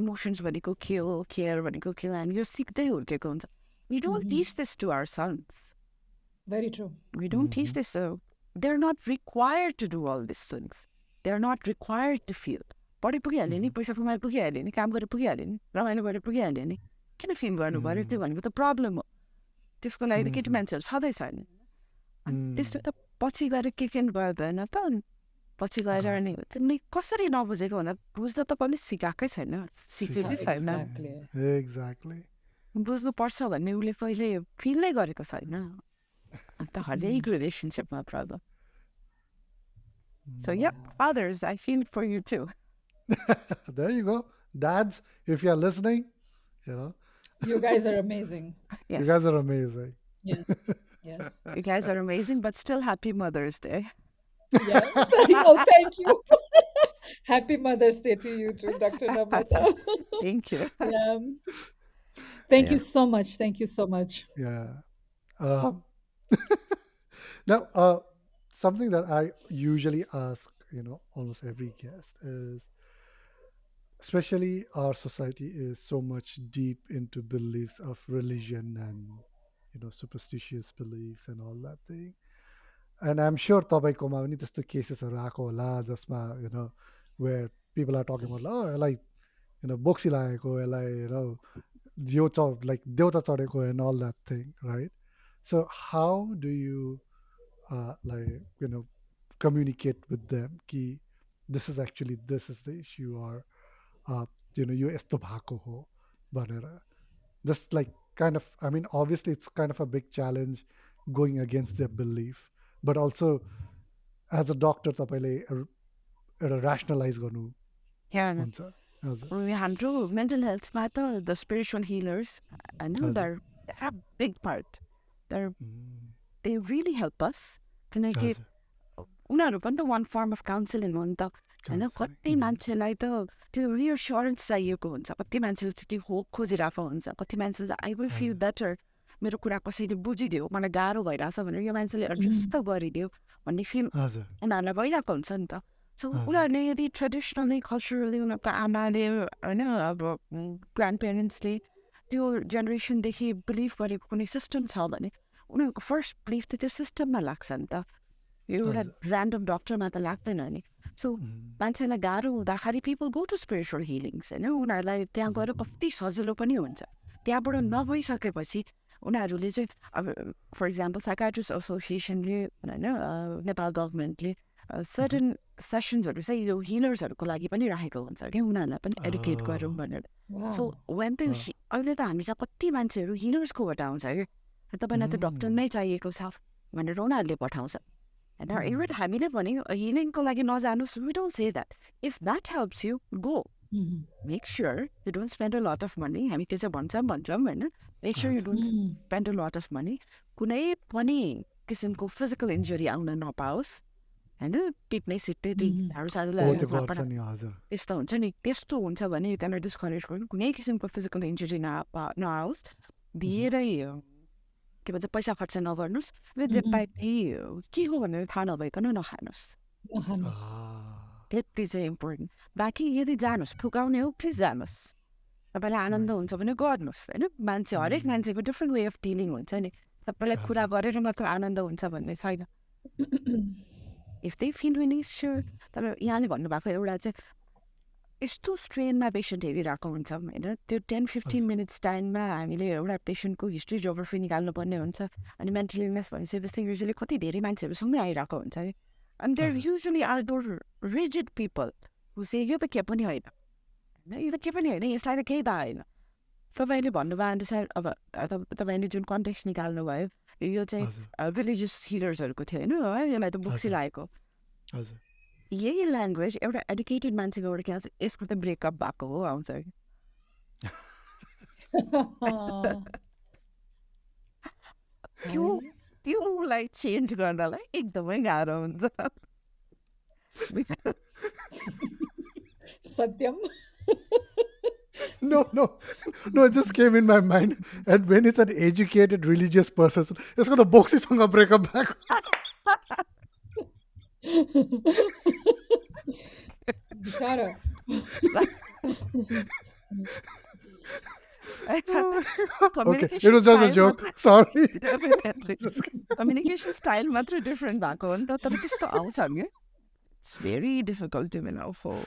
इमोसन्स भनेको के हो केयर भनेको के हो हामी यो सिक्दै हुर्केको हुन्छ we don't teach this to our sons very true we don't teach this they're not required to do all these things they're not required to feel पढि पुगिहाल्यो नि पैसा कमाएर पुगिहाल्यो नि काम गरेर पुगिहाल्यो नि रमाइलो गरेर पुगिहाल्यो नि किन फिल गर्नु पऱ्यो त्यो भनेको त प्रब्लम हो त्यसको लागि त केटी मान्छेहरू छँदैछ नि अनि त्यस्तो त पछि गएर के फिल गर्दैन त पछि गएर अनि तिमीले कसरी नबुझेको भन्दा बुझ्दा त पनि सिकाएकै छैन सिकेकै छैन exactly एक्ज्याक्टली बुझ्नुपर्छ भन्ने उसले पहिले फिल नै गरेको छैन अन्त हरेक रिलेसनसिपमा problem So yeah, fathers, I feel for you too. There you go. Dads, if you're listening, you know, you guys are amazing Yes, you guys are amazing. yes yes you guys are amazing, but still happy Mother's Day. yeah oh thank you happy mother's day to you too Dr. Namrata Thank you. yeah thank you so much thank you so much Yeah. Now, something that I usually ask, almost every guest is, especially our society is so much deep into beliefs of religion and superstitious beliefs and all that thing. And I'm sure तपाईँकोमा पनि त्यस्तो केसेसहरू आएको होला जसमा where people are talking about यसलाई बोक्सी लागेको यसलाई यो like देउता चढेको and all that thing, right? So how do you like communicate with them कि this is the issue, or यो यस्तो भएको हो भनेर, just like kind of, I mean, obviously it's kind of a big challenge going against their belief, but also as a doctor तपाईँले एउटा rationalize गर्नु Yeah. हुन्छ. हजुर. हाम्रो mental health matter, the spiritual healers, I know हजुर. they're a big part. They're they really help us. किनकि हजुर. उनीहरू पनि त one form of counseling हो नि त होइन. Counseling. कति मान्छेलाई त त्यो रियरस्योरेन्स चाहिएको हुन्छ, कति मान्छेले त्यो होप खोजिरहेको हुन्छ, कति मान्छेले आई विल फिल बेटर, मेरो कुरा कसैले बुझिदियो, मलाई गाह्रो भइरहेछ भनेर यो मान्छेले एड्रेस त गरिदियो भन्ने फिल हजुर. उनीहरूलाई भइरहेको हुन्छ नि त. सो हजुर. उनीहरूले यदि ट्रेडिसनली कल्चरली उनीहरूको आमाले होइन अब ग्रान्ड पेरेन्ट्सले त्यो जेनेरेसनदेखि बिलिभ गरेको कुनै सिस्टम छ भने उनीहरूको फर्स्ट बिलिभ त त्यो सिस्टममा लाग्छ नि त, एउटा ऱ्यान्डम डक्टरमा त लाग्दैन नि. सो मान्छेलाई गाह्रो हुँदाखेरि पिपल गो टु स्पिरिचुअल हिलिङ्स होइन. उनीहरूलाई त्यहाँ गएर कति सजिलो पनि हुन्छ. त्यहाँबाट नभइसकेपछि उनीहरूले चाहिँ अब फर इक्जाम्पल साइकाट्रिस्ट एसोसिएसनले होइन नेपाल गभर्मेन्टले सर्टन सेसन्सहरू चाहिँ यो हिलर्सहरूको लागि पनि राखेको हुन्छ क्या, उनीहरूलाई पनि एडुकेट गरौँ भनेर. सो वेन त अहिले त हामी चाहिँ कति मान्छेहरू हिलर्सकोबाट आउँछ कि तपाईँलाई त डक्टर नै चाहिएको छ भनेर उनीहरूले पठाउँछ. होइन हामीले भने हिलिङको लागि नजानुहोस्, we don't say that. If that helps you go, make sure you don't spend a lot of money. हामी के चाहिँ भन्छौँ होइन, make sure you don't spend a lot of money. कुनै पनि किसिमको फिजिकल इन्जुरी आउन नपाओस् होइन. पिट्ने सिट्ने झाडु साडु त्यस्तो हुन्छ नि, त्यस्तो हुन्छ भने त्यहाँनिर डिस्करेज गर्नु. कुनै किसिमको फिजिकल इन्जुरी नआओस्, धेरै के भन्छ पैसा खर्च नगर्नुहोस्, जे पाए त्यही के हो भनेर थाहा नभइकन नखानुहोस्. त्यति चाहिँ इम्पोर्टेन्ट. बाँकी यदि जानुहोस् फुकाउने हो प्लिज जानुहोस्, तपाईँलाई आनन्द हुन्छ भने गर्नुहोस् होइन. मान्छे हरेक मान्छेको डिफ्रेन्ट वे अफ डिलिङ हुन्छ नि. सबैलाई कुरा गरेर मात्र आनन्द हुन्छ भन्ने छैन. If they feel we need sure. तर यहाँले भन्नुभएको एउटा चाहिँ यस्तो स्ट्रेनमा पेसेन्ट हेरिरहेको हुन्छ होइन, त्यो 10-15 मिनट्स टाइममा हामीले एउटा पेसेन्टको हिस्ट्री जोग्राफी निकाल्नुपर्ने हुन्छ. अनि मेन्टल इलनेस भनेपछि त्यस्तै युजली कति धेरै मान्छेहरूसँगै आइरहेको हुन्छ कि. अनि there usually are those rigid people who say यो त के पनि होइन, यो त के पनि होइन, यसलाई त केही भए होइन. तपाईँले भन्नुभयो अनुसार अब तपाईँले जुन कन्टेक्स्ट निकाल्नु भयो यो चाहिँ रिलिजियस हिलर्सहरूको थियो होइन, यसलाई त बोक्सी लागेको. यही ल्याङ्ग्वेज एउटा एडुकेटेड मान्छेकोबाट के आउँछ, यसको त ब्रेकअप भएको हो आउँछ कि. त्योलाई चेन्ज गर्नलाई एकदमै गाह्रो हुन्छ. सत्यम. No, it just came in my mind. And when it's an educated religious person, it's got the boxing breakup back. Bichara. Okay, it was just a joke. Sorry. Communication style मात्र different भएको हो नि त, तर त्यस्तो आउँछ नि. It's very difficult to know for.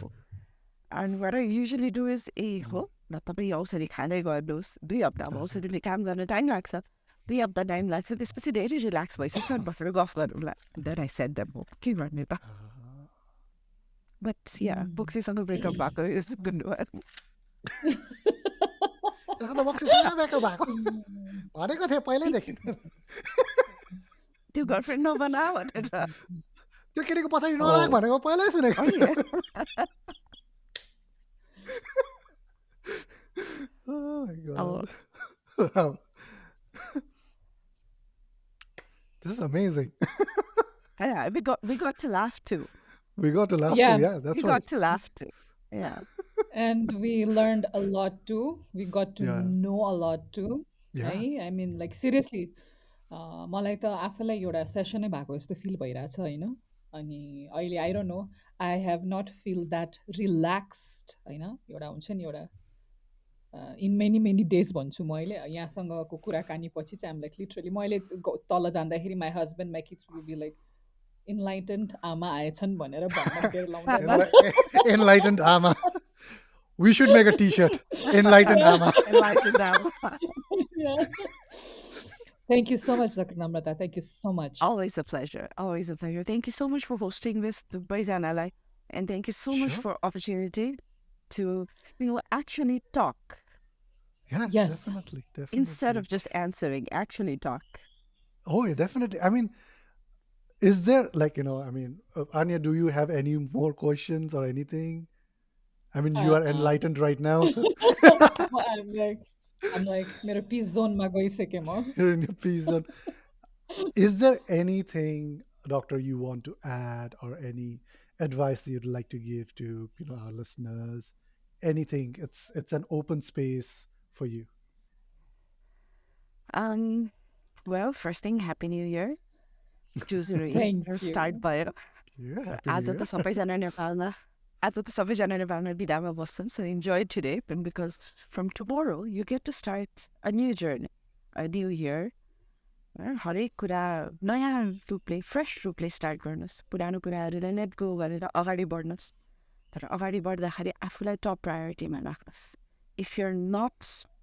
And what I usually do is हो ल तपाईँ औषधि खाँदै गर्नुहोस्, 2 हप्तामा औषधिले काम गर्न टाइम लाग्छ, 2 हप्ता टाइम लाग्छ, त्यसपछि धेरै रिल्याक्स भइसक्छ अनि बसेर गफ गरौँला. Then I said them हो के गर्ने त. But yeah, बोक्सीसँग ब्रेकअप भएको is good one. भनेको थिएँ पहिल्यैदेखि. त्यो गर्लफ्रेन्ड नबना भनेर. त्यो केटीको पछाडि नलाग भनेको पहिल्यै सुनेको. Oh my god. Wow. This is amazing. Yeah, we got to laugh too. We got to laugh too. Yeah, that's we right. got to laugh too. Yeah. And we learned a lot too. We got to know a lot too. Yeah. I mean, like seriously, मलाई त आफैलाई एउटा सेसनै भएको जस्तो फिल भइरहेछ होइन. अनि अहिले I don't know I have not feel that relaxed होइन एउटा हुन्छ नि एउटा इन मेनी मेनी डेज भन्छु म अहिले यहाँसँगको कुराकानी पछि चाहिँ लाइक लिटरली म अहिले तल जाँदाखेरि my husband my kids will be like enlightened आमा आएछन् भनेर भन्न फेरि लाउँदैन Enlightened Ama. We should make a T-shirt. Enlightened Yeah. Ama. Enlightened now. Yeah. Thank you so much, Dr. Namrata. Thank you so much. Always a pleasure. Always a pleasure. Thank you so much for hosting this, Baizanalai. And thank you so much Sure. for opportunity to, actually talk Yeah, Yes. definitely, instead definitely. of just answering, actually talk. Oh, yeah, definitely. I mean, is there like I mean, Anya, do you have any more questions or anything? I mean, you are Uh-uh. enlightened right now, so I'm like, मेरो पिस जोनमा गइसकेँ म you're in your peace zone. Is there anything, doctor, you want to add or any advice that you'd like to give to our listeners? Anything? It's an open space for you. Um, well, first thing, Happy New Year. Juzuri, Thank start you. by Yeah, happy New आज Year. त सबैजना नेपालमा आज त सबैजना नेपालमा बिदामा बस्छन्, so enjoy today because from tomorrow you get to start a new journey, a new year. हरेक कुरा नयाँ रूपले फ्रेस रूपले स्टार्ट गर्नुहोस्, पुरानो कुराहरूलाई लेट गो गरेर अगाडि बढ्नुहोस्, तर अगाडि बढ्दाखेरि आफूलाई टप प्रायोरिटीमा राख्नुहोस्. If you're not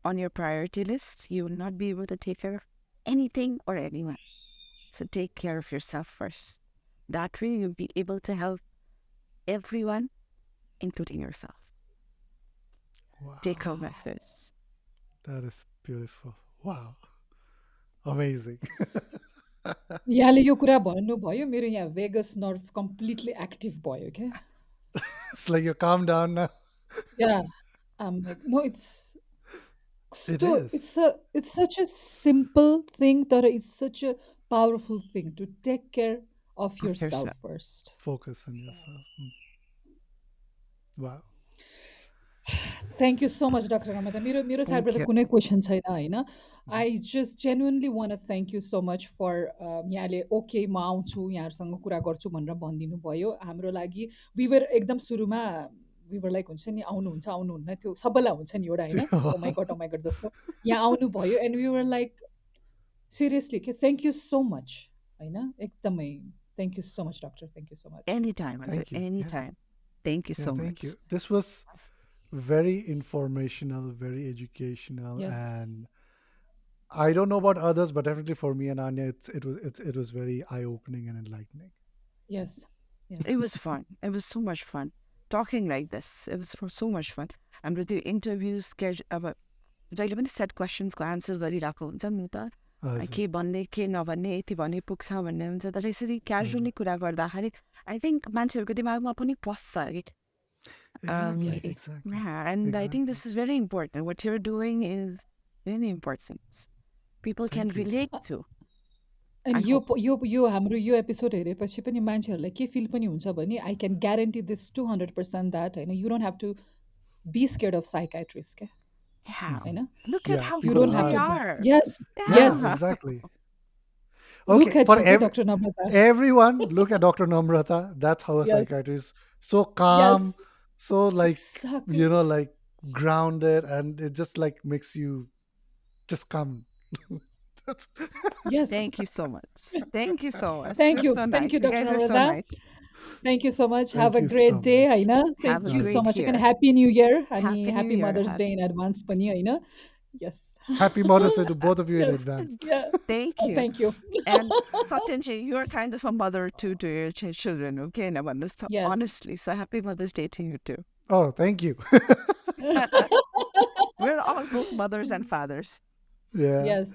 on your priority list you will not be able to take care of anything or anyone. So take care of yourself first. That way you'll be able to help everyone, including yourself. Wow, Take home methods. that is beautiful. Wow, amazing. यहाँले यो कुरा भन्नुभयो मेरो यहाँ वेगस नर्भ कम्प्लिटली एक्टिभ भयो क्या It's like you calm down now. Yeah I'm like no It so is. it's such a simple thing that it's such a powerful thing to take care of Of yourself yourself. first. Focus on yourself. Wow. Thank you so much, Dr. Ramata. मेरो साइडबाट Thank त you. कुनै क्वेसन छैन होइन Mhm. I just genuinely want thank you so much for यहाँले ओके म आउँछु यहाँहरूसँग कुरा गर्छु भनेर भनिदिनु भयो हाम्रो लागि विवर एकदम सुरुमा विवर लाइक हुन्छ नि आउनुहुन्छ आउनुहुन्न त्यो सबैलाई हुन्छ नि एउटा होइन ओ माई गड जस्तो यहाँ आउनुभयो एन्ड विवर लाइक सिरियसली के थ्याङ्क यू सो मच होइन एकदमै thank you so much doctor thank you so much Anytime, Azur, Thank you. Yeah. anytime. Thank you Yeah, so thank much. you. This was very informational, very educational, yes and I don't know about others, but definitely for me and Anya, it was very eye opening and enlightening. Yes It yes was fun. It was so much fun. Talking like this, it was so much fun. And with the interviews, अब जहिले पनि सेट क्वेसन्सको आन्सर गरिरहेको हुन्छ नि त Hazır, के भन्ने के नभन्ने यति भन्ने पुग्छ भन्ने हुन्छ तर यसरी क्याजुअली hazır. कुरा गर्दाखेरि आई थिङ्क मान्छेहरूको दिमागमा पनि पस्छ कि Exactly, Yes. exactly, and I think exactly. this is very important. What you're doing is really important. People can Thank you. relate to. अनि I यो hope. यो हाम्रो यो एपिसोड हेरेपछि पनि मान्छेहरूलाई के फिल पनि हुन्छ भने I can guarantee this 200% that होइन you don't have to be scared of psychiatrist क्या Yeah. Mhm. होइन Look at Yeah, how you people cool don't have they are. To are. Yes Yeah, yes Yeah. exactly. Look Okay, at for छ कि doctor Namrata everyone, look at Dr. Namrata. That's how a yes psychiatrist, so yes calm, so like exactly like grounded, and it just like makes you just come. That's yes Thank you so much. Thank you so much. You're so thank nice. You You doctor guys are so Namrata nice. Thank you so much have Thank a you great so day much. होइन Have a thank you so great much and year. Happy New Year अनि Happy New happy Year. Mother's Day in advance पनि होइन yes Happy Mother's Day to both of you in advance. Thank you. Thank you And Satyanji, you're kind of a mother too to your children, okay? Now, yes honestly, so happy Mother's Day to you too. Oh, thank you. We're all both mothers and fathers. Yeah. Yes.